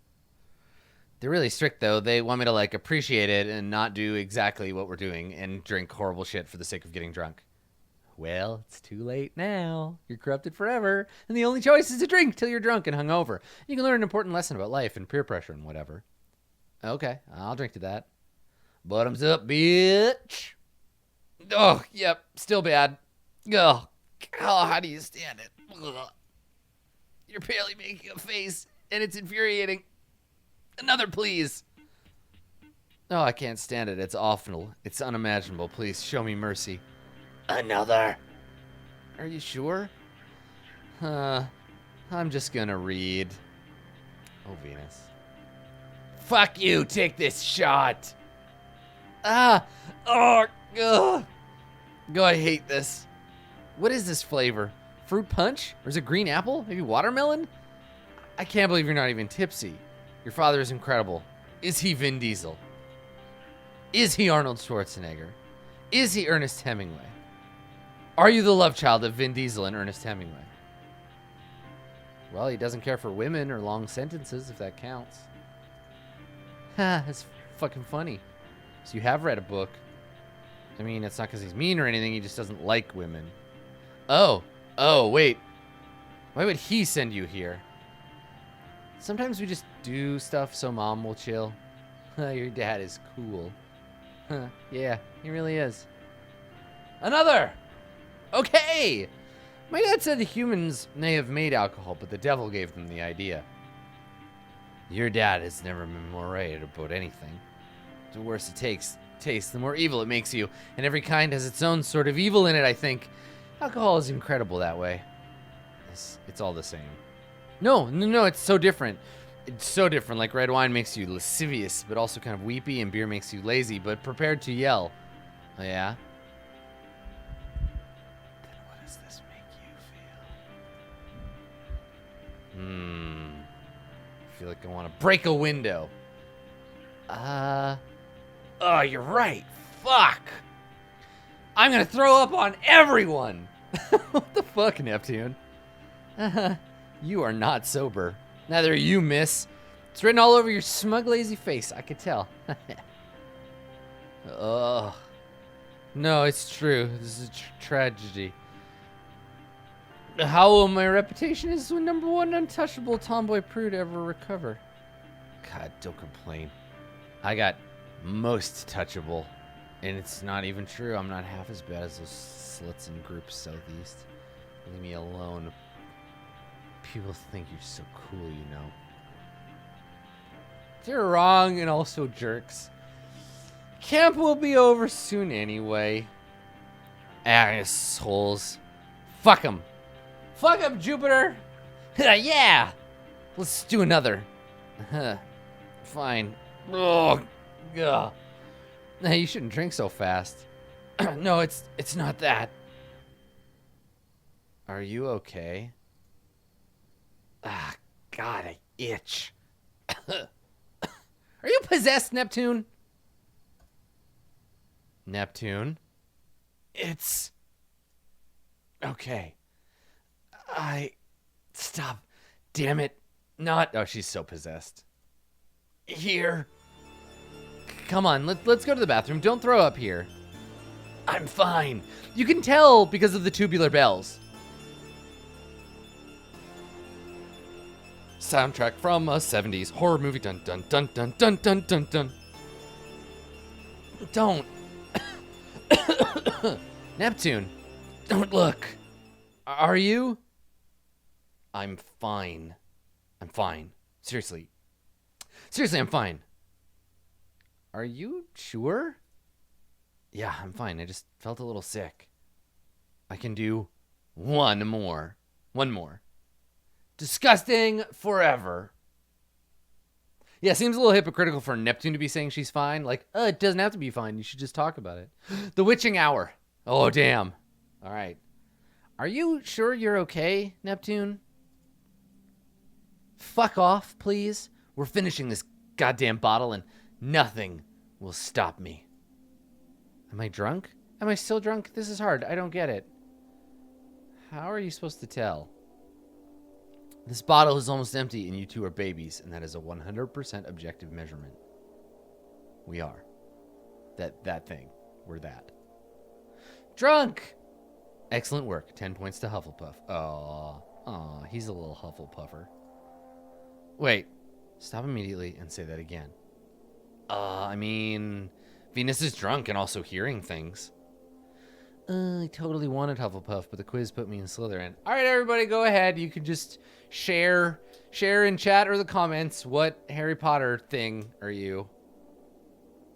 A: They're really strict, though. They want me to, like, appreciate it and not do exactly what we're doing and drink horrible shit for the sake of getting drunk. Well, it's too late now. You're corrupted forever, and the only choice is to drink till you're drunk and hungover. You can learn an important lesson about life and peer pressure and whatever. Okay, I'll drink to that. Bottoms up, bitch. Oh, yep, still bad. Ugh. Oh, how do you stand it? Ugh. You're barely making a face, and it's infuriating. Another, please. Oh, I can't stand it. It's awful. It's unimaginable. Please, show me mercy. Another. Are you sure? I'm just gonna read. Oh, Venus. Fuck you. Take this shot. Oh, ugh. Go, I hate this. What is this flavor? Fruit punch? Or is it green apple? Maybe watermelon? I can't believe you're not even tipsy. Your father is incredible. Is he Vin Diesel? Is he Arnold Schwarzenegger? Is he Ernest Hemingway? Are you the love child of Vin Diesel and Ernest Hemingway? Well, he doesn't care for women or long sentences, if that counts. Ha, that's fucking funny. So you have read a book. I mean, it's not because he's mean or anything, he just doesn't like women. Oh, wait. Why would he send you here? Sometimes we just do stuff so mom will chill. Your dad is cool. Yeah, he really is. Another! Okay! My dad said the humans may have made alcohol, but the devil gave them the idea. Your dad has never been more right about anything. The worse it tastes, the more evil it makes you. And every kind has its own sort of evil in it, I think. Alcohol is incredible that way. It's all the same. No, it's so different. It's so different. Like red wine makes you lascivious, but also kind of weepy, and beer makes you lazy, but prepared to yell. Oh, yeah? Then what does this make you feel? I feel like I want to break a window. Oh, you're right. Fuck. I'm gonna throw up on everyone. What the fuck, Neptune? You are not sober. Neither are you, miss. It's written all over your smug, lazy face. I could tell. Ugh. No, it's true. This is a tragedy. How will my reputation as the #1 untouchable tomboy prude ever recover? God, don't complain. I got most touchable. And it's not even true. I'm not half as bad as those sluts in Group Southeast. Leave me alone. People think you're so cool, you know. They're wrong and also jerks. Camp will be over soon anyway. Assholes. Fuck them. Fuck them, Jupiter. Yeah. Let's do another. Fine. Ugh. Ugh. Nah, you shouldn't drink so fast. No, it's not that. Are you okay? Ah, God, I itch. Are you possessed, Neptune? Neptune? It's... okay. Stop. Damn it. Not... oh, she's so possessed. Here. Come on, let's go to the bathroom. Don't throw up here. I'm fine. You can tell because of the tubular bells. Soundtrack from a 70s horror movie. Dun dun dun dun dun dun dun dun. Don't. Neptune, don't look. Are you? I'm fine. I'm fine. Seriously. Seriously, I'm fine. Are you sure? Yeah, I'm fine. I just felt a little sick. I can do one more. One more. Disgusting forever. Yeah, seems a little hypocritical for Neptune to be saying she's fine. Like, it doesn't have to be fine. You should just talk about it. The witching hour. Oh, damn. All right. Are you sure you're okay, Neptune? Fuck off, please. We're finishing this goddamn bottle and nothing will stop me. Am I drunk? Am I still drunk? This is hard. I don't get it. How are you supposed to tell? This bottle is almost empty and you two are babies, and that is a 100% objective measurement. We are. That thing. We're that. Drunk! Excellent work. 10 points to Hufflepuff. Aw, he's a little Hufflepuffer. Wait. Stop immediately and say that again. I mean, Venus is drunk and also hearing things. I totally wanted Hufflepuff, but the quiz put me in Slytherin. All right, everybody, go ahead. You can just share in chat or the comments. What Harry Potter thing are you?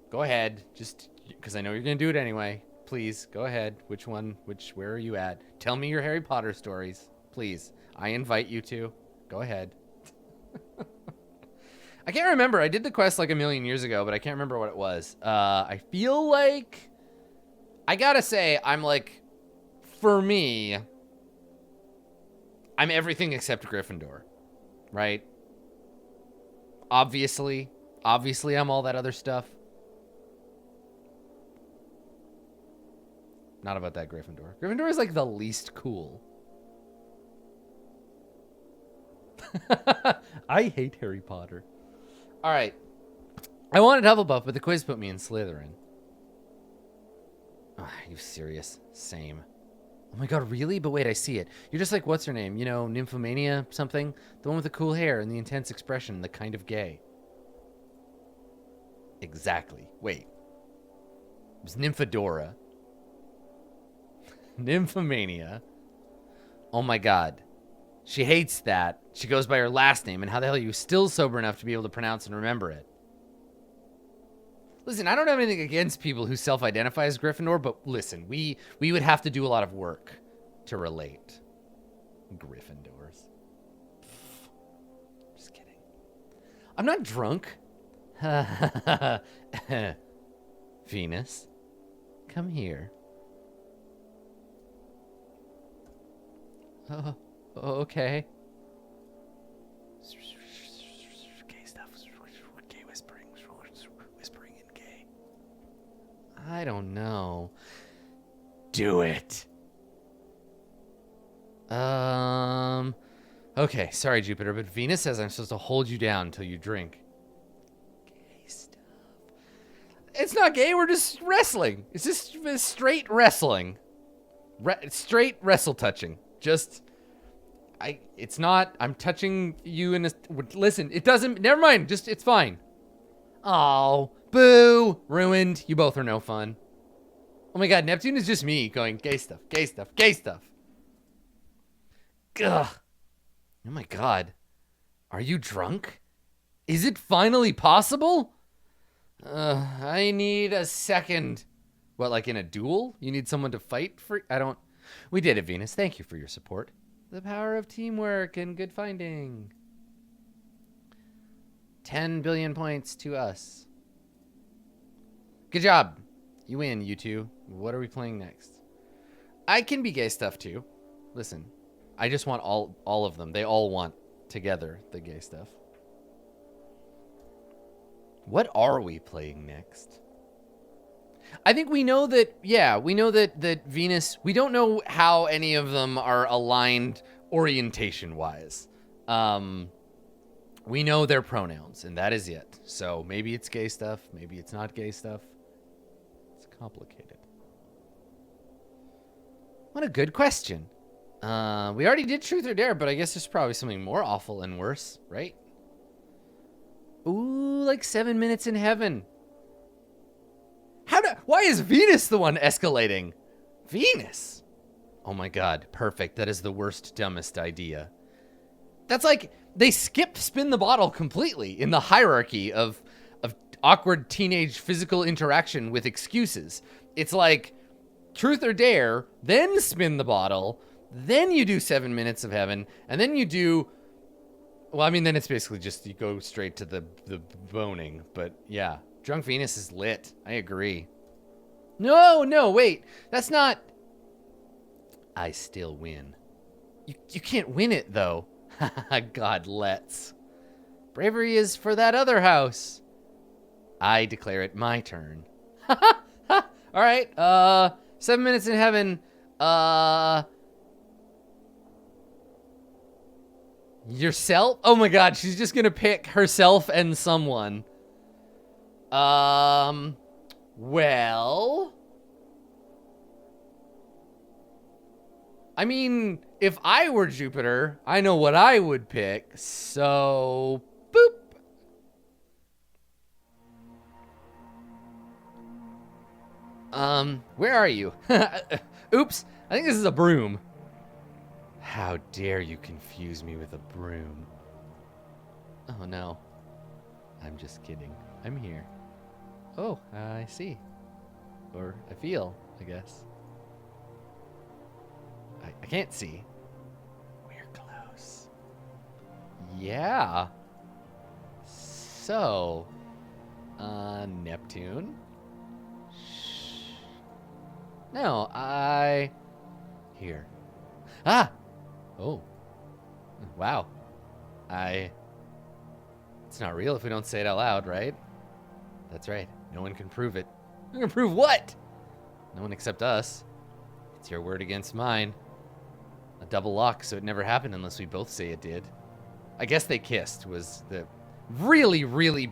A: Go ahead, just because I know you're gonna do it anyway. Please go ahead. Which one? Where are you at? Tell me your Harry Potter stories, please. I invite you to. Go ahead. I can't remember. I did the quest like a million years ago, but I can't remember what it was. I feel like, I gotta say, I'm like, for me, I'm everything except Gryffindor, right? Obviously I'm all that other stuff. Not about that Gryffindor. Gryffindor is like the least cool. I hate Harry Potter. All right. I wanted Hufflepuff, but the quiz put me in Slytherin. Are you serious? Same. Oh my god, really? But wait, I see it. You're just like, what's her name? You know, Nymphomania something? The one with the cool hair and the intense expression, the kind of gay. Exactly. Wait. It was Nymphadora. Nymphomania. Oh my god. She hates that. She goes by her last name, and how the hell are you still sober enough to be able to pronounce and remember it? Listen, I don't have anything against people who self-identify as Gryffindor, but listen, we would have to do a lot of work to relate. Gryffindors. Just kidding. I'm not drunk. Venus, come here. Okay. Gay stuff. Gay whispering. Whispering in gay. I don't know. Do it. Okay, sorry, Jupiter, but Venus says I'm supposed to hold you down until you drink. Gay stuff. It's not gay, we're just wrestling. It's just straight wrestling. Straight wrestle touching. Just... it's not, I'm touching you in a, listen, it doesn't, never mind, just, it's fine. Oh, boo, ruined, you both are no fun. Oh my god, Neptune is just me going, gay stuff, gay stuff, gay stuff. Ugh. Oh my god. Are you drunk? Is it finally possible? I need a second. What, like in a duel? You need someone to fight for, we did it, Venus, thank you for your support. The power of teamwork and good finding. 10 billion points to us. Good job. You win, you two. What are we playing next? I can be gay stuff too. Listen, I just want all of them. They all want together the gay stuff. What are we playing next? I think we know that, yeah, we know that Venus, we don't know how any of them are aligned orientation-wise. We know their pronouns, and that is it. So maybe it's gay stuff, maybe it's not gay stuff. It's complicated. What a good question. We already did Truth or Dare, but I guess there's probably something more awful and worse, right? Ooh, like 7 minutes in heaven. Why is Venus the one escalating? Venus. Oh my god, perfect. That is the worst, dumbest idea. That's like, they skip spin the bottle completely in the hierarchy of awkward teenage physical interaction with excuses. It's like, truth or dare, then spin the bottle, then you do 7 minutes of heaven, and then you do... Well, I mean, then it's basically just you go straight to the boning. But yeah, Drunk Venus is lit. I agree. No, wait. That's not... I still win. You can't win it, though. God, let's. Bravery is for that other house. I declare it my turn. All right, 7 minutes in heaven. Yourself? Oh my god, she's just gonna pick herself and someone. Well... I mean, if I were Jupiter, I know what I would pick, so... Boop! Where are you? Oops, I think this is a broom. How dare you confuse me with a broom? Oh no. I'm just kidding. I'm here. Oh, I see. Or I feel, I guess. I can't see. We're close. Yeah. So, Neptune? Shh. No, Here. Ah! Oh. Wow. It's not real if we don't say it out loud, right? That's right. No one can prove it. No one can prove what? No one except us. It's your word against mine. A double lock, so it never happened unless we both say it did. I guess they kissed was the really, really,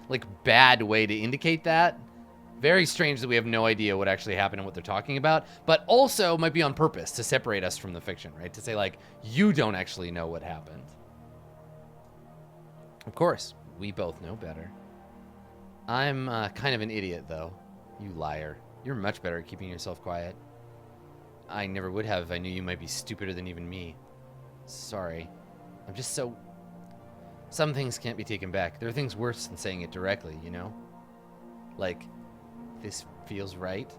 A: like, bad way to indicate that. Very strange that we have no idea what actually happened and what they're talking about, but also might be on purpose to separate us from the fiction, right? To say, like, you don't actually know what happened. Of course, we both know better. I'm kind of an idiot, though. You liar. You're much better at keeping yourself quiet. I never would have if I knew you might be stupider than even me. Sorry. I'm just so... Some things can't be taken back. There are things worse than saying it directly, you know? Like, this feels right,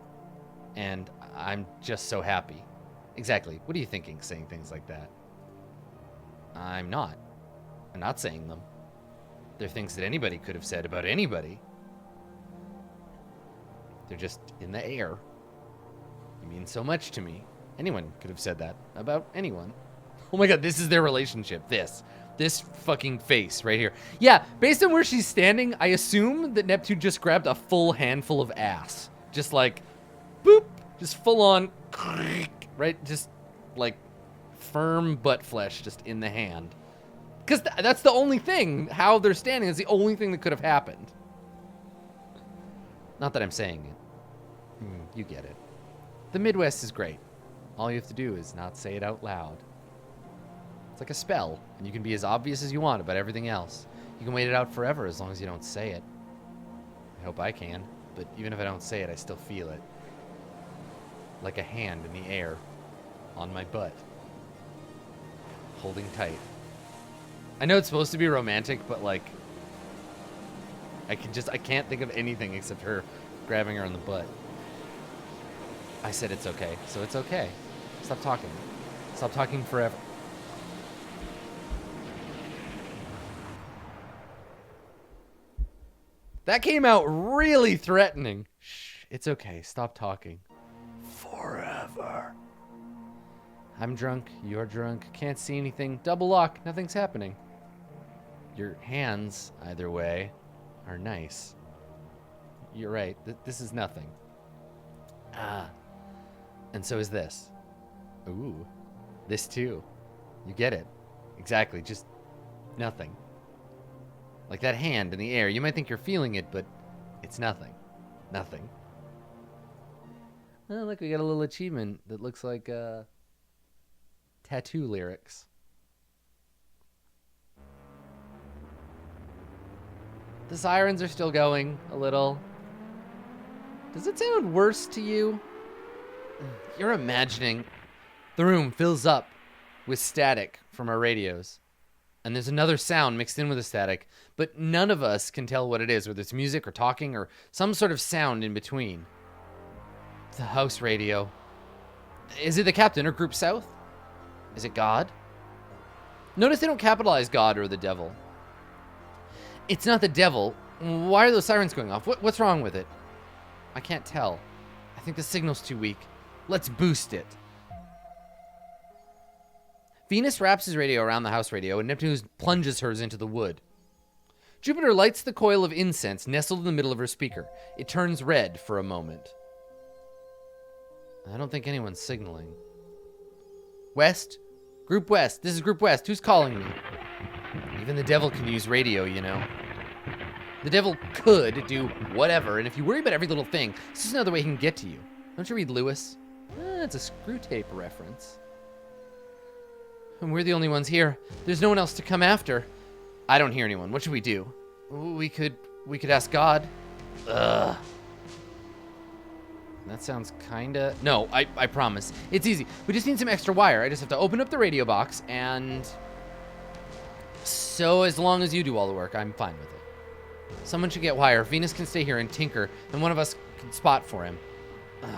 A: and I'm just so happy. Exactly. What are you thinking, saying things like that? I'm not. I'm not saying them. They're things that anybody could have said about anybody. They're just in the air. You mean so much to me. Anyone could have said that about anyone. Oh my god, this is their relationship. This fucking face right here. Yeah, based on where she's standing, I assume that Neptune just grabbed a full handful of ass. Just like, boop, just full on, right? Just like firm butt flesh just in the hand. Because that's the only thing, how they're standing is the only thing that could have happened. Not that I'm saying it. You get it. The Midwest is great. All you have to do is not say it out loud. It's like a spell, and you can be as obvious as you want about everything else. You can wait it out forever as long as you don't say it. I hope I can, but even if I don't say it, I still feel it. Like a hand in the air, on my butt. Holding tight. I know it's supposed to be romantic, but like, I can't think of anything except her grabbing her on the butt. I said it's okay, so it's okay. Stop talking. Stop talking forever. That came out really threatening. Shh, it's okay. Stop talking. Forever. I'm drunk. You're drunk. Can't see anything. Double lock. Nothing's happening. Your hands, either way, are nice. You're right. This is nothing. Ah. And so is this. Ooh. This too. You get it. Exactly. Just nothing. Like that hand in the air. You might think you're feeling it, but it's nothing. Nothing. Oh, look, we got a little achievement that looks like tattoo lyrics. The sirens are still going a little. Does it sound worse to you? You're imagining the room fills up with static from our radios. And there's another sound mixed in with the static, but none of us can tell what it is, whether it's music or talking or some sort of sound in between. The house radio. Is it the captain or Group South? Is it God? Notice they don't capitalize God or the devil. It's not the devil. Why are those sirens going off? What's wrong with it? I can't tell. I think the signal's too weak. Let's boost it. Venus wraps his radio around the house radio, and Neptune plunges hers into the wood. Jupiter lights the coil of incense nestled in the middle of her speaker. It turns red for a moment. I don't think anyone's signaling. West? Group West. This is Group West. Who's calling me? Even the devil can use radio, you know. The devil could do whatever, and if you worry about every little thing, this is another way he can get to you. Don't you read Lewis? It's a Screw Tape reference. And we're the only ones here. There's no one else to come after. I don't hear anyone. What should we do? We could ask God. Ugh. That sounds kinda... No, I promise. It's easy. We just need some extra wire. I just have to open up the radio box and... So as long as you do all the work, I'm fine with it. Someone should get wire. Venus can stay here and tinker, and one of us can spot for him. Ugh.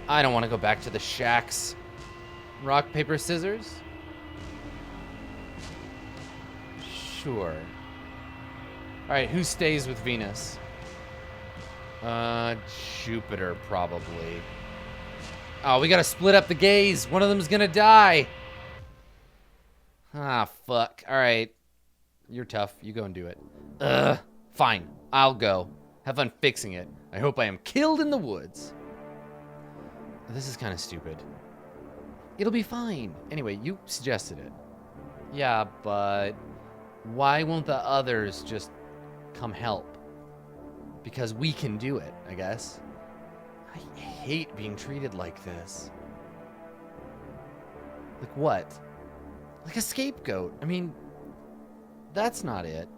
A: I don't want to go back to the shacks. Rock, paper, scissors? Sure. Alright, who stays with Venus? Jupiter, probably. Oh, we gotta split up the gays. One of them's gonna die. Ah, fuck. Alright. You're tough. You go and do it. Ugh. Fine. I'll go. Have fun fixing it. I hope I am killed in the woods. This is kind of stupid. It'll be fine. Anyway, you suggested it. Yeah, but why won't the others just come help? Because we can do it, I guess. I hate being treated like this. Like what? Like a scapegoat. I mean, that's not it.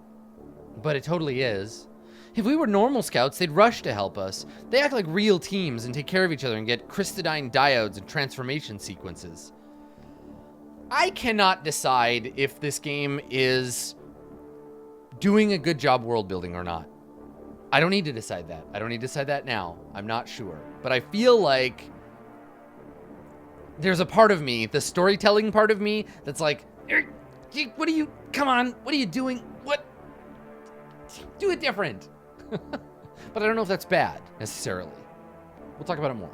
A: But it totally is. If we were normal scouts, they'd rush to help us. They act like real teams and take care of each other and get crystalline diodes and transformation sequences. I cannot decide if this game is doing a good job world building or not. I don't need to decide that. I don't need to decide that now. I'm not sure. But I feel like there's a part of me, the storytelling part of me, that's like, what are you, come on, what are you doing? What? Do it different. But I don't know if that's bad, necessarily. We'll talk about it more.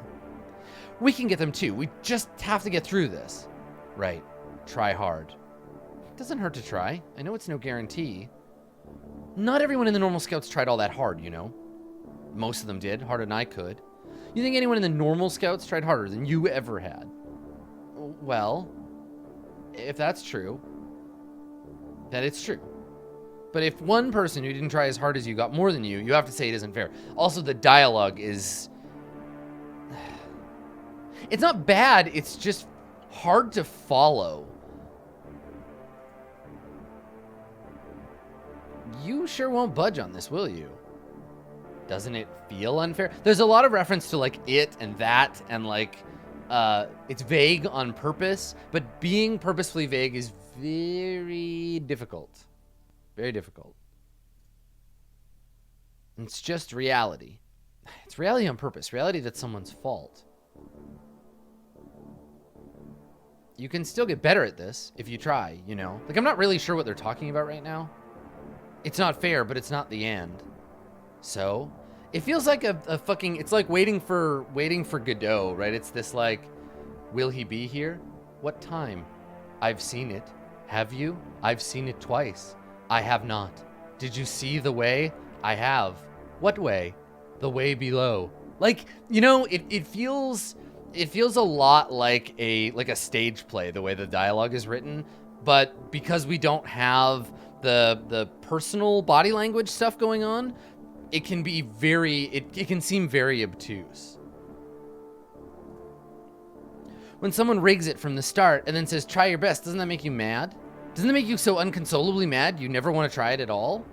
A: We can get them too. We just have to get through this. Right. Try hard. It doesn't hurt to try. I know it's no guarantee. Not everyone in the normal scouts tried all that hard, you know. Most of them did, harder than I could. You think anyone in the normal scouts tried harder than you ever had? Well, if that's true, then it's true. But if one person who didn't try as hard as you got more than you, you have to say it isn't fair. Also, the dialogue is... It's not bad, it's just hard to follow. You sure won't budge on this, will you? Doesn't it feel unfair? There's a lot of reference to, like, it and that, and, like, it's vague on purpose, but being purposefully vague is very difficult. Very difficult. It's just reality. It's reality on purpose. Reality that's someone's fault. You can still get better at this if you try, you know? Like, I'm not really sure what they're talking about right now. It's not fair, but it's not the end. So, it feels like a fucking... It's like waiting for Godot, right? It's this, like, will he be here? What time? I've seen it. Have you? I've seen it twice. I have not. Did you see the way? I have. What way? The way below. Like, you know, it feels a lot like a stage play, the way the dialogue is written, but because we don't have the personal body language stuff going on, it can be it can seem very obtuse. When someone rigs it from the start and then says, try your best, doesn't that make you mad? Doesn't it make you so unconsolably mad you never want to try it at all?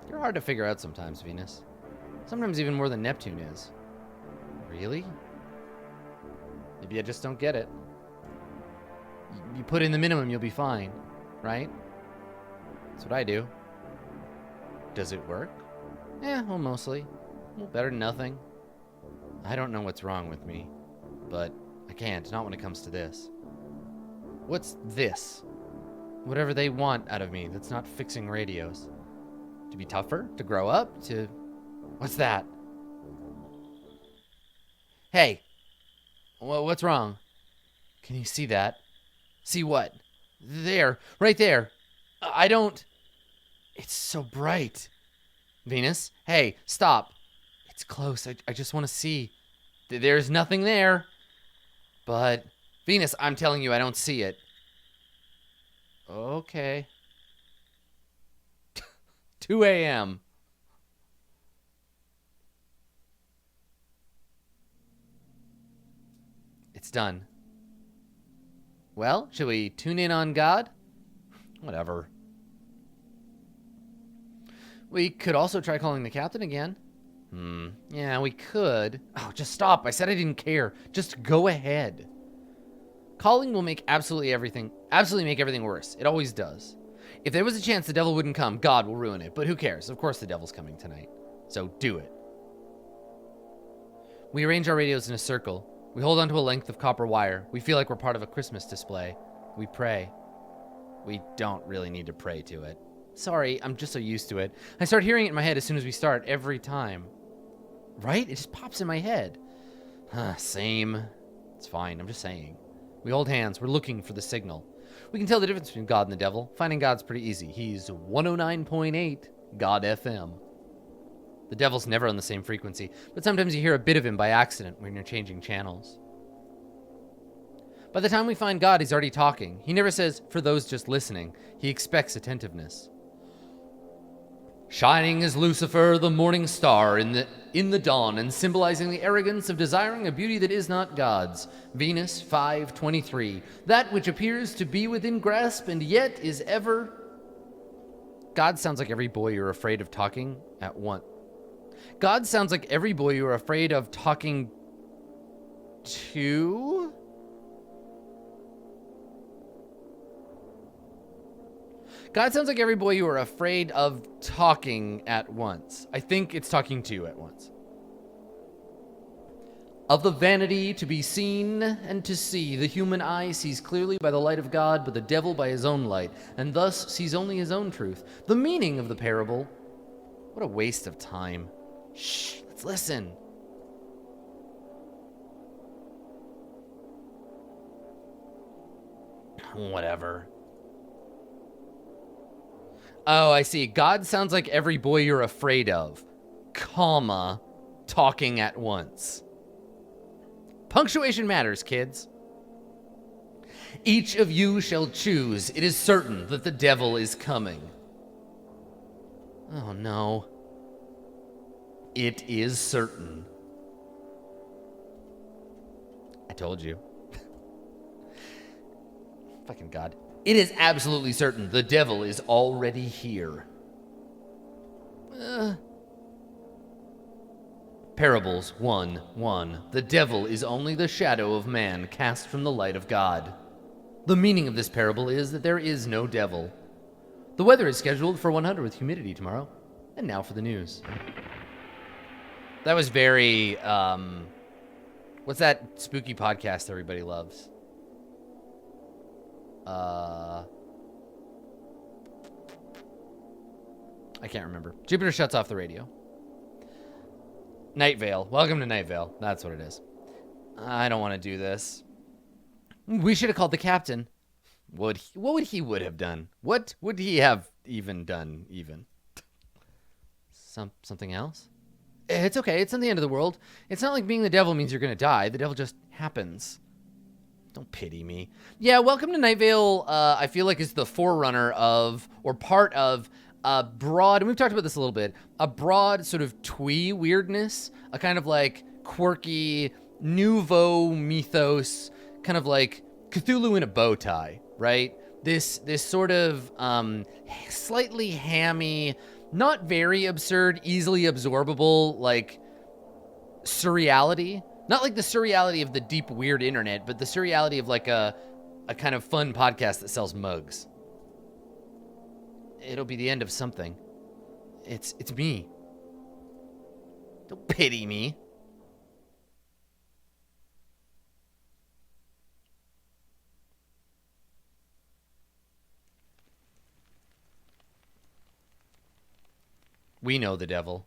A: You're hard to figure out sometimes, Venus. Sometimes even more than Neptune is. Really? Maybe I just don't get it. You put in the minimum, you'll be fine, right? That's what I do. Does it work? Yeah, well, mostly. Well, better than nothing. I don't know what's wrong with me, but I can't, not when it comes to this. What's this? Whatever they want out of me that's not fixing radios. To be tougher? To grow up? To... What's that? Hey! What's wrong? Can you see that? See what? There. Right there. I don't... It's so bright. Venus? Hey, stop. It's close. I just want to see. There's nothing there. But... Venus, I'm telling you, I don't see it. Okay. 2 a.m. It's done. Well, should we tune in on God? Whatever. We could also try calling the captain again. Yeah, we could. Oh, just stop. I said I didn't care. Just go ahead. Calling will make absolutely make everything worse. It always does. If there was a chance the devil wouldn't come, God will ruin it. But who cares? Of course the devil's coming tonight. So do it. We arrange our radios in a circle. We hold onto a length of copper wire. We feel like we're part of a Christmas display. We pray. We don't really need to pray to it. Sorry, I'm just so used to it. I start hearing it in my head as soon as we start, every time. Right? It just pops in my head. Same. It's fine, I'm just saying. We hold hands. We're looking for the signal. We can tell the difference between God and the devil. Finding God's pretty easy. He's 109.8 God FM. The devil's never on the same frequency, but sometimes you hear a bit of him by accident when you're changing channels. By the time we find God, he's already talking. He never says, for those just listening. He expects attentiveness. Shining as Lucifer, the morning star in the dawn, and symbolizing the arrogance of desiring a beauty that is not God's. Venus 5:23. That which appears to be within grasp and yet is ever... God sounds like every boy you're afraid of talking at once. God sounds like every boy you're afraid of talking to... God sounds like every boy you are afraid of talking at once. I think it's talking to you at once. Of the vanity to be seen and to see, the human eye sees clearly by the light of God, but the devil by his own light, and thus sees only his own truth. The meaning of the parable. What a waste of time. Shh, let's listen. Whatever. Oh, I see. God sounds like every boy you're afraid of, comma, talking at once. Punctuation matters, kids. Each of you shall choose. It is certain that the devil is coming. Oh, no. It is certain. I told you. Fucking God. It is absolutely certain the devil is already here. Parables 1:1. The devil is only the shadow of man cast from the light of God. The meaning of this parable is that there is no devil. The weather is scheduled for 100 with humidity tomorrow. And now for the news. That was very, what's that spooky podcast everybody loves? I can't remember. Jupiter shuts off the radio. Night Vale. Welcome to Night Vale. That's what it is. I don't want to do this. We should have called the captain. What would he have done? What would he have even done, even? Something else? It's okay. It's not the end of the world. It's not like being the devil means you're going to die. The devil just happens. Don't pity me. Yeah, welcome to Night Vale, I feel like is the forerunner of, or part of, a broad, and we've talked about this a little bit, a broad sort of twee weirdness, a kind of like quirky, nouveau mythos, kind of like Cthulhu in a bow tie, right? This sort of slightly hammy, not very absurd, easily absorbable, like surreality Not like the surreality of the deep, weird internet, but the surreality of like a kind of fun podcast that sells mugs. It'll be the end of something. It's me. Don't pity me. We know the devil.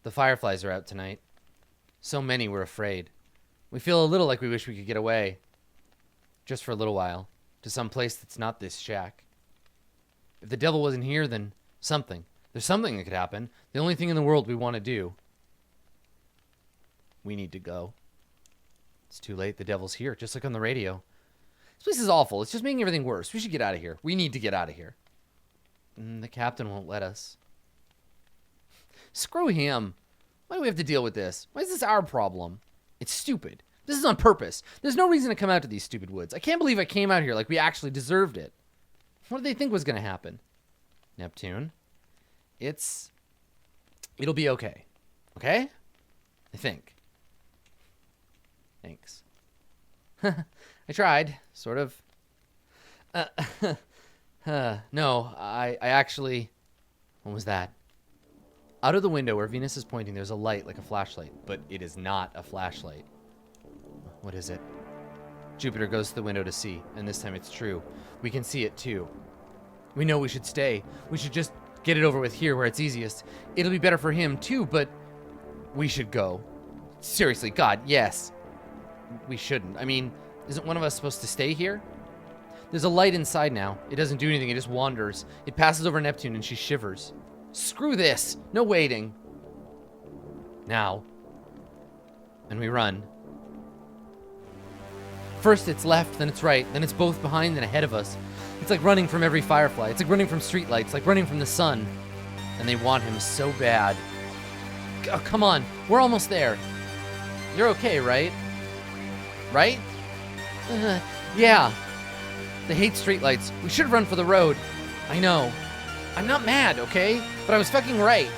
A: The fireflies are out tonight. So many we're afraid. We feel a little like we wish we could get away. Just for a little while. To some place that's not this shack. If the devil wasn't here, then something. There's something that could happen. The only thing in the world we want to do. We need to go. It's too late. The devil's here, just like on the radio. This place is awful. It's just making everything worse. We should get out of here. We need to get out of here. The captain won't let us. Screw him. Why do we have to deal with this? Why is this our problem? It's stupid. This is on purpose. There's no reason to come out to these stupid woods. I can't believe I came out here like we actually deserved it. What did they think was going to happen? Neptune. It'll be okay. Okay? I think. Thanks. I tried, sort of. No, I actually... What was that? Out of the window where Venus is pointing, there's a light like a flashlight, but it is not a flashlight. What is it? Jupiter goes to the window to see, and this time it's true. We can see it too. We know we should stay. We should just get it over with here where it's easiest. It'll be better for him too, but we should go. Seriously, God, yes. We shouldn't. I mean, isn't one of us supposed to stay here? There's a light inside now. It doesn't do anything. It just wanders. It passes over Neptune and she shivers. Screw this. No waiting. Now. And we run. First it's left, then it's right, then it's both behind and ahead of us. It's like running from every firefly. It's like running from streetlights, like running from the sun. And they want him so bad. Oh, come on. We're almost there. You're okay, right? Right? Yeah. They hate streetlights. We should run for the road. I know. I'm not mad, okay? But I was fucking right.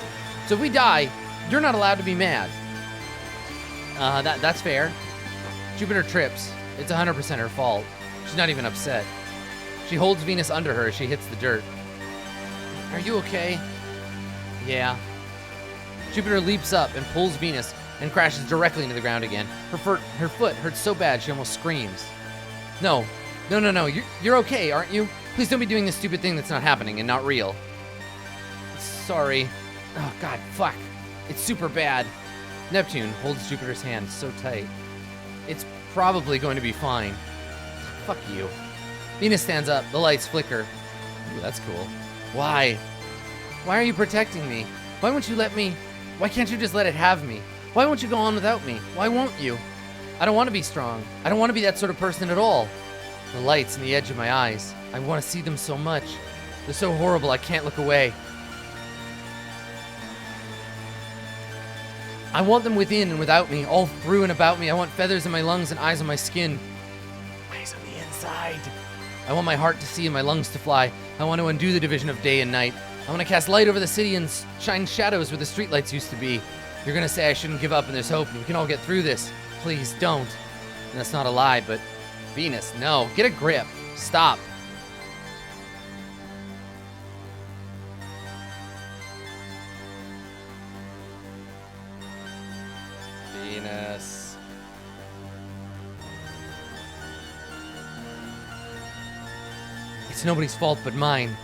A: So if we die, you're not allowed to be mad. That's fair. Jupiter trips. It's 100% her fault. She's not even upset. She holds Venus under her as she hits the dirt. Are you okay? Yeah. Jupiter leaps up and pulls Venus and crashes directly into the ground again. Her foot hurts so bad she almost screams. No. You're okay, aren't you? Please don't be doing this stupid thing that's not happening and not real. Sorry. Oh, God, fuck. It's super bad. Neptune holds Jupiter's hand so tight. It's probably going to be fine. Fuck you. Venus stands up. The lights flicker. Ooh, that's cool. Why? Why are you protecting me? Why won't you let me? Why can't you just let it have me? Why won't you go on without me? Why won't you? I don't want to be strong. I don't want to be that sort of person at all. The lights in the edge of my eyes. I want to see them so much. They're so horrible I can't look away. I want them within and without me, all through and about me. I want feathers in my lungs and eyes on my skin. Eyes on the inside. I want my heart to see and my lungs to fly. I want to undo the division of day and night. I want to cast light over the city and shine shadows where the streetlights used to be. You're going to say I shouldn't give up and there's hope and we can all get through this. Please don't. And that's not a lie, but Venus, no. Get a grip. Stop. Venus. It's nobody's fault but mine.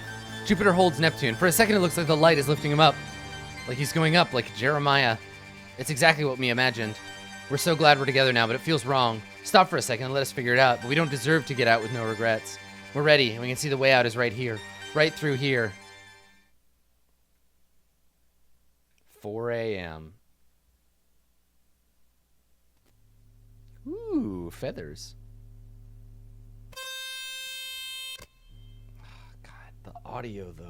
A: Jupiter holds Neptune. For a second, it looks like the light is lifting him up. Like he's going up, like Jeremiah. It's exactly what we imagined. We're so glad we're together now, but it feels wrong. Stop for a second and let us figure it out. But we don't deserve to get out with no regrets. We're ready, and we can see the way out is right here. Right through here. 4 a.m. Ooh, feathers. The audio, though.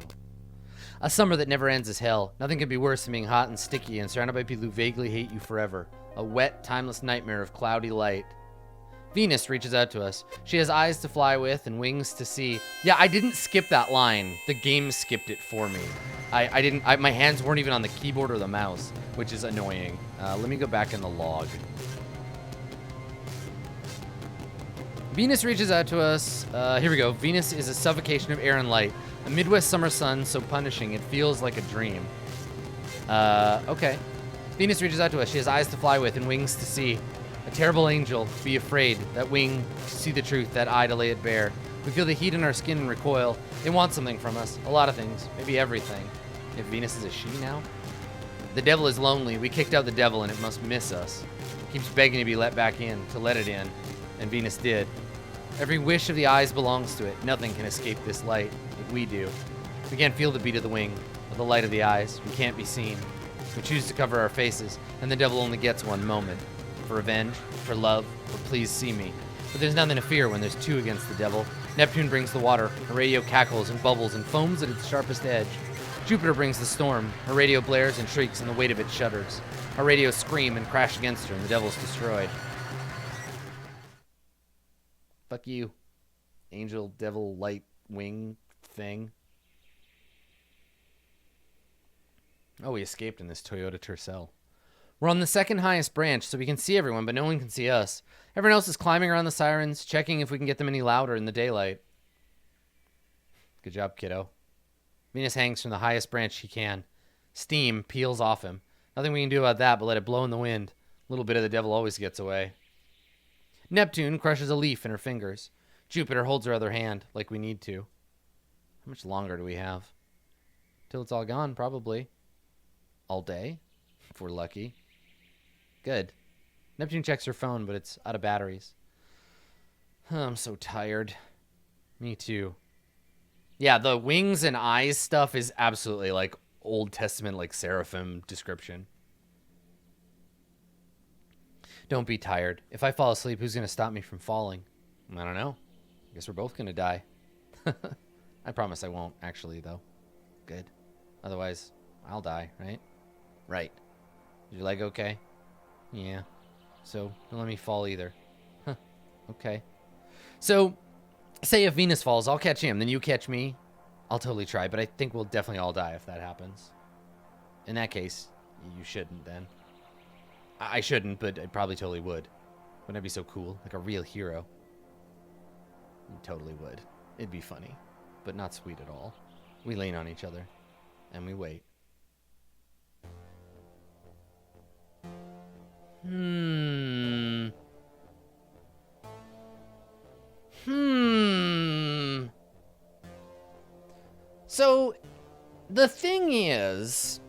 A: A summer that never ends is hell. Nothing can be worse than being hot and sticky and surrounded by people who vaguely hate you forever. A wet, timeless nightmare of cloudy light. Venus reaches out to us. She has eyes to fly with and wings to see. Yeah, I didn't skip that line. The game skipped it for me. I didn't. My hands weren't even on the keyboard or the mouse, which is annoying. Let me go back in the log. Venus reaches out to us. Here we go. Venus is a suffocation of air and light. A Midwest summer sun so punishing it feels like a dream. Okay. Venus reaches out to us. She has eyes to fly with and wings to see. A terrible angel, be afraid. That wing to see the truth, that eye to lay it bare. We feel the heat in our skin and recoil. They want something from us. A lot of things. Maybe everything. If Venus is a she now? The devil is lonely. We kicked out the devil and it must miss us. It keeps begging to be let back in, to let it in. And Venus did. Every wish of the eyes belongs to it. Nothing can escape this light like we do. We can't feel the beat of the wing, or the light of the eyes. We can't be seen. We choose to cover our faces, and the devil only gets one moment. For revenge, for love, for please see me. But there's nothing to fear when there's two against the devil. Neptune brings the water. Her radio cackles and bubbles and foams at its sharpest edge. Jupiter brings the storm. Her radio blares and shrieks, and the weight of it shudders. Our radios scream and crash against her, and the devil's destroyed. Fuck you, angel, devil, light, wing thing. Oh, we escaped in this Toyota Tercel. We're on the second highest branch, so we can see everyone, but no one can see us. Everyone else is climbing around the sirens, checking if we can get them any louder in the daylight. Good job, kiddo. Venus hangs from the highest branch he can. Steam peels off him. Nothing we can do about that but let it blow in the wind. A little bit of the devil always gets away. Neptune crushes a leaf in her fingers. Jupiter holds her other hand, like we need to. How much longer do we have? Till it's all gone, probably. All day, if we're lucky. Good. Neptune checks her phone, but it's out of batteries. I'm so tired. Me too. Yeah, the wings and eyes stuff is absolutely like Old Testament, like seraphim description. Don't be tired. If I fall asleep, who's going to stop me from falling? I don't know. I guess we're both going to die. I promise I won't, actually, though. Good. Otherwise, I'll die, right? Right. Is your leg okay? Yeah. So, don't let me fall either. Huh. Okay. So, say if Venus falls, I'll catch him, then you catch me. I'll totally try, but I think we'll definitely all die if that happens. In that case, you shouldn't then. I shouldn't, but I probably totally would. Wouldn't that be so cool? Like a real hero. You totally would. It'd be funny, but not sweet at all. We lean on each other, and we wait. So, the thing is,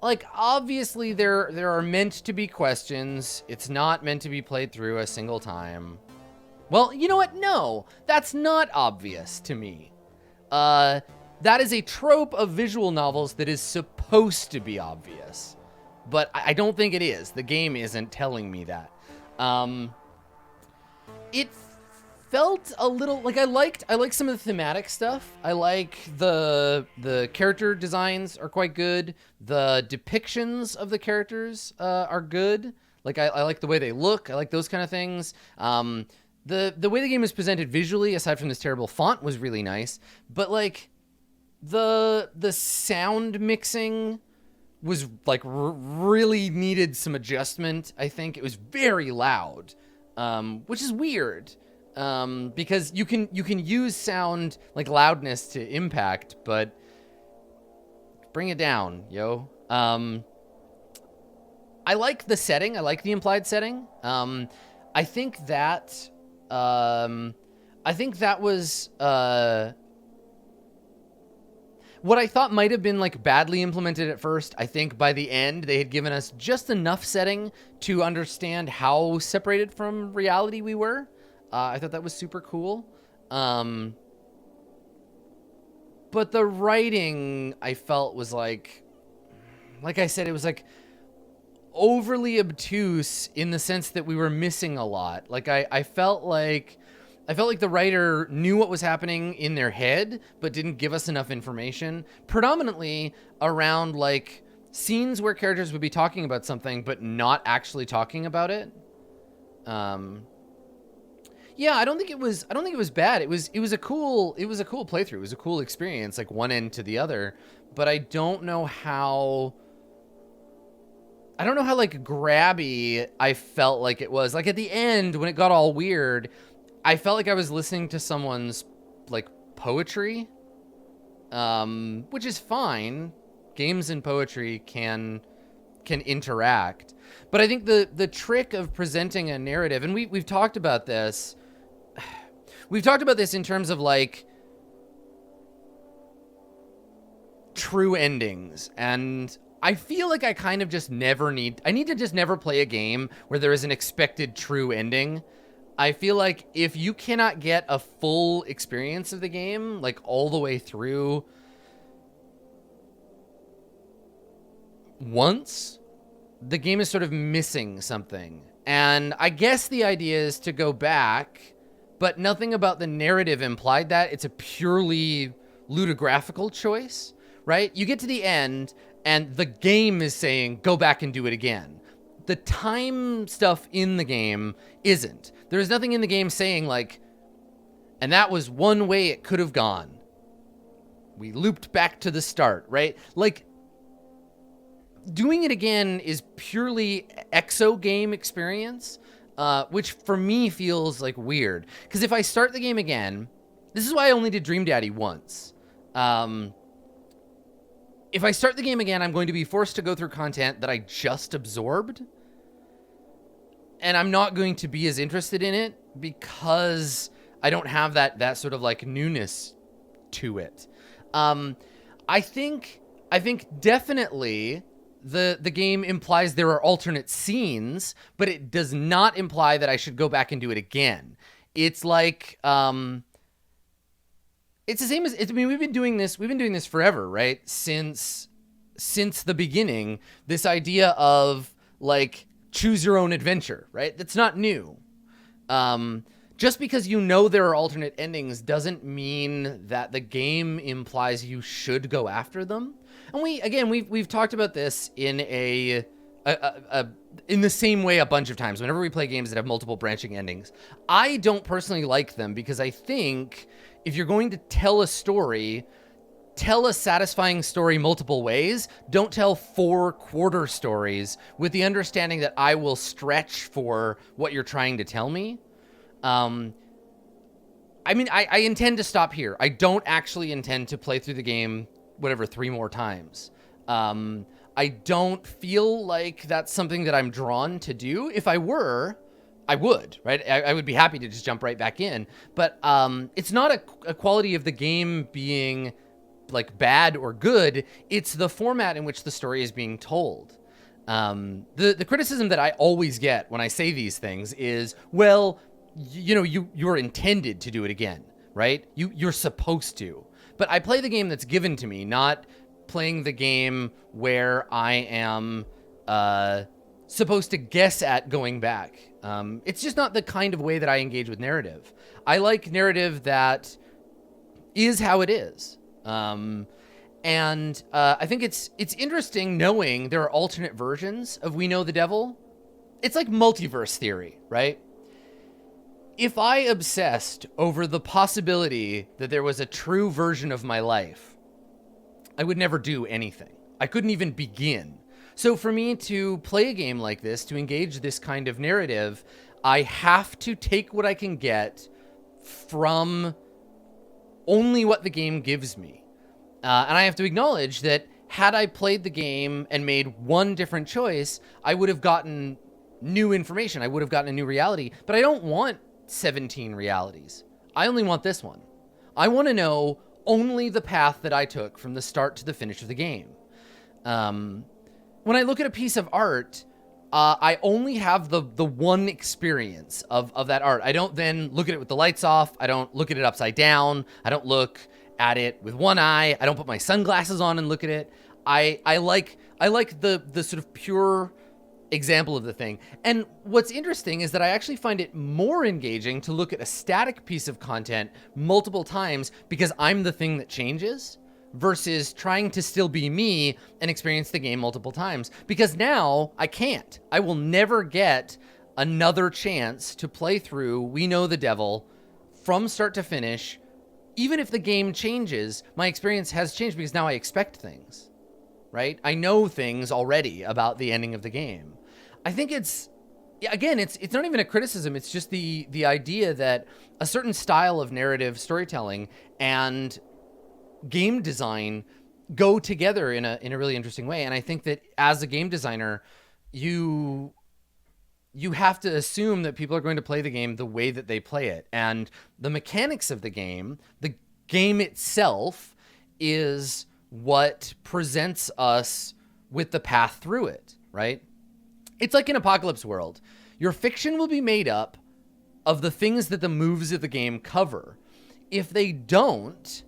A: like, obviously there are meant to be questions. It's not meant to be played through a single time. Well, you know what? No, that's not obvious to me. That is a trope of visual novels that is supposed to be obvious. But I don't think it is. The game isn't telling me that. It felt a little like I liked some of the thematic stuff. I like the character designs are quite good. The depictions of the characters are good. Like I like the way they look. I like those kind of things. The way the game is presented visually, aside from this terrible font, was really nice. But like the sound mixing was like really needed some adjustment. I think it was very loud, which is weird. Because you can use sound like loudness to impact, but bring it down, yo. I like the setting. I like the implied setting. I think that was what I thought might have been like badly implemented at first. I think by the end they had given us just enough setting to understand how separated from reality we were. I thought that was super cool. But the writing I felt was like I said, it was like overly obtuse in the sense that we were missing a lot. Like I felt like the writer knew what was happening in their head, but didn't give us enough information, predominantly around like scenes where characters would be talking about something, but not actually talking about it. Yeah, I don't think it was bad. It was a cool playthrough. It was a cool experience, like one end to the other, but I don't know how I don't know how like grabby I felt like it was. Like at the end when it got all weird, I felt like I was listening to someone's like poetry, which is fine. Games and poetry can interact, but I think the trick of presenting a narrative, and we've talked about this. We've talked about this in terms of like true endings, and I feel like I kind of just never need to just never play a game where there is an expected true ending. I feel like if you cannot get a full experience of the game, like all the way through once, the game is sort of missing something. And I guess the idea is to go back, but nothing about the narrative implied that. It's a purely ludographical choice, right? You get to the end and the game is saying, go back and do it again. The time stuff in the game isn't. There's nothing in the game saying like, and that was one way it could have gone. We looped back to the start, right? Like, doing it again is purely exo game experience, which for me feels like weird. Because if I start the game again, this is why I only did Dream Daddy once. If I start the game again, I'm going to be forced to go through content that I just absorbed. And I'm not going to be as interested in it because I don't have that sort of like newness to it. I think definitely the game implies there are alternate scenes, but it does not imply that I should go back and do it again. It's like it's the same as I mean, we've been doing this forever, right? Since the beginning, this idea of like choose your own adventure, right? That's not new. Just because you know there are alternate endings doesn't mean that the game implies you should go after them. And we've talked about this in in the same way a bunch of times. Whenever we play games that have multiple branching endings, I don't personally like them because I think if you're going to tell a story, tell a satisfying story multiple ways. Don't tell 4 quarter stories with the understanding that I will stretch for what you're trying to tell me. I mean, I intend to stop here. I don't actually intend to play through the game, 3 more times. I don't feel like that's something that I'm drawn to do. If I were, I would, right? I would be happy to just jump right back in. But it's not a quality of the game being like bad or good. It's the format in which the story is being told. The criticism that I always get when I say these things is, well, you're intended to do it again, right? You're supposed to. But I play the game that's given to me, not playing the game where I am supposed to guess at going back. It's just not the kind of way that I engage with narrative. I like narrative that is how it is. And I think it's interesting knowing there are alternate versions of We Know the Devil. It's like multiverse theory, right? If I obsessed over the possibility that there was a true version of my life, I would never do anything. I couldn't even begin. So for me to play a game like this, to engage this kind of narrative, I have to take what I can get from only what the game gives me. And I have to acknowledge that had I played the game and made one different choice, I would have gotten new information. I would have gotten a new reality. But I don't want 17 realities. I only want this one. I want to know only the path that I took from the start to the finish of the game. When I look at a piece of art, I only have the one experience of that art. I don't then look at it with the lights off. I don't look at it upside down. I don't look at it with one eye. I don't put my sunglasses on and look at it. I like the sort of pure example of the thing. And what's interesting is that I actually find it more engaging to look at a static piece of content multiple times because I'm the thing that changes versus trying to still be me and experience the game multiple times. Because now I can't. I will never get another chance to play through We Know the Devil from start to finish. Even if the game changes, my experience has changed because now I expect things. right? I know things already about the ending of the game. I think it's, again, it's not even a criticism. It's just the idea that a certain style of narrative storytelling and game design go together in a really interesting way. And I think that as a game designer, you have to assume that people are going to play the game the way that they play it. And the mechanics of the game itself is what presents us with the path through it, right? It's like an apocalypse world. Your fiction will be made up of the things that the moves of the game cover. If they don't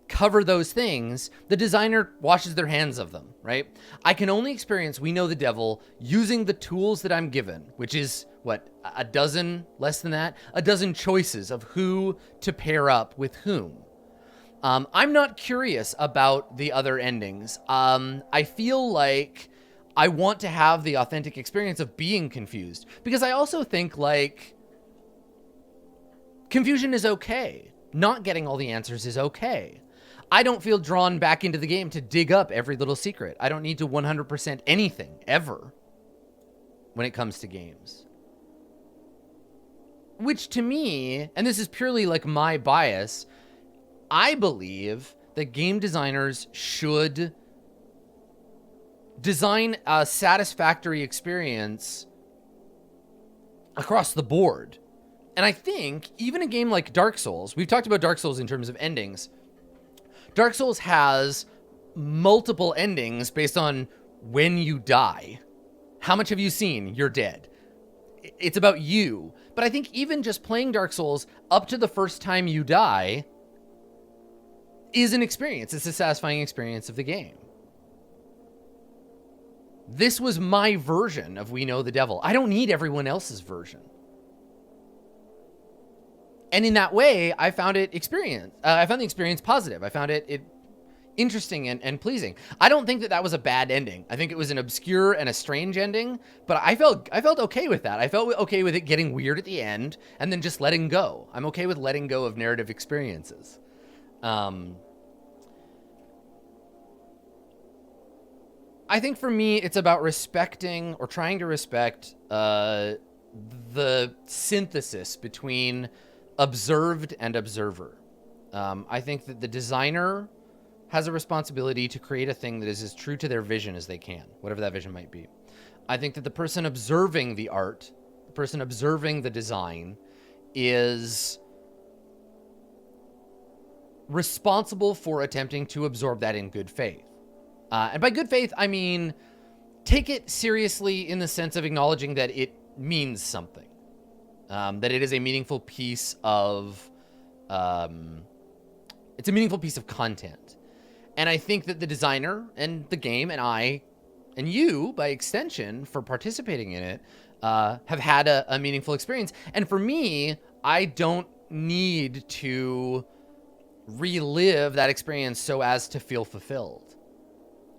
A: cover those things, the designer washes their hands of them, right? I can only experience We Know the Devil using the tools that I'm given, which is, what, a dozen, less than that? A dozen choices of who to pair up with whom. I'm not curious about the other endings. I feel like I want to have the authentic experience of being confused, because I also think, like, confusion is okay. Not getting all the answers is okay. I don't feel drawn back into the game to dig up every little secret. I don't need to 100% anything, ever, when it comes to games. Which to me, and this is purely like my bias, I believe that game designers should design a satisfactory experience across the board. And I think even a game like Dark Souls, we've talked about Dark Souls in terms of endings. Dark Souls has multiple endings based on when you die. How much have you seen? You're dead. It's about you. But I think even just playing Dark Souls up to the first time you die is an experience. It's a satisfying experience of the game. This was my version of We Know the Devil. I don't need everyone else's version. And in that way, I found the experience positive. I found it interesting and pleasing. I don't think that was a bad ending. I think it was an obscure and a strange ending, but I felt okay with that. I felt okay with it getting weird at the end and then just letting go. I'm okay with letting go of narrative experiences. I think for me, it's about respecting or trying to respect the synthesis between observed and observer. I think that the designer has a responsibility to create a thing that is as true to their vision as they can, whatever that vision might be. I think that the person observing the art, the person observing the design, is responsible for attempting to absorb that in good faith. And by good faith, I mean take it seriously in the sense of acknowledging that it means something. That it is a meaningful piece of, it's a meaningful piece of content. And I think that the designer and the game and I, and you, by extension, for participating in it, have had a meaningful experience. And for me, I don't need to relive that experience so as to feel fulfilled.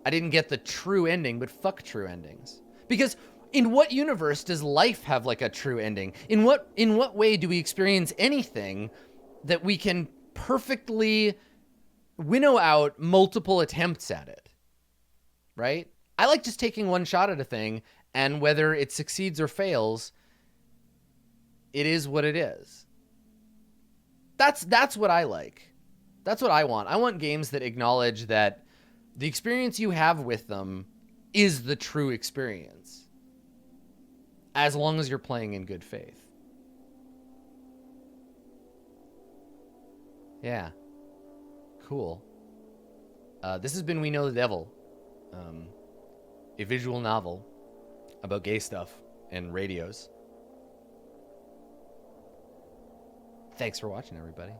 A: I didn't get the true ending, but fuck true endings. Because in what universe does life have like a true ending? In what way do we experience anything that we can perfectly winnow out multiple attempts at it? Right? I like just taking one shot at a thing, and whether it succeeds or fails, it is what it is. That's what I like. That's what I want. I want games that acknowledge that the experience you have with them is the true experience, as long as you're playing in good faith. Yeah. Cool. This has been We Know the Devil, a visual novel about gay stuff and radios. Thanks for watching, everybody.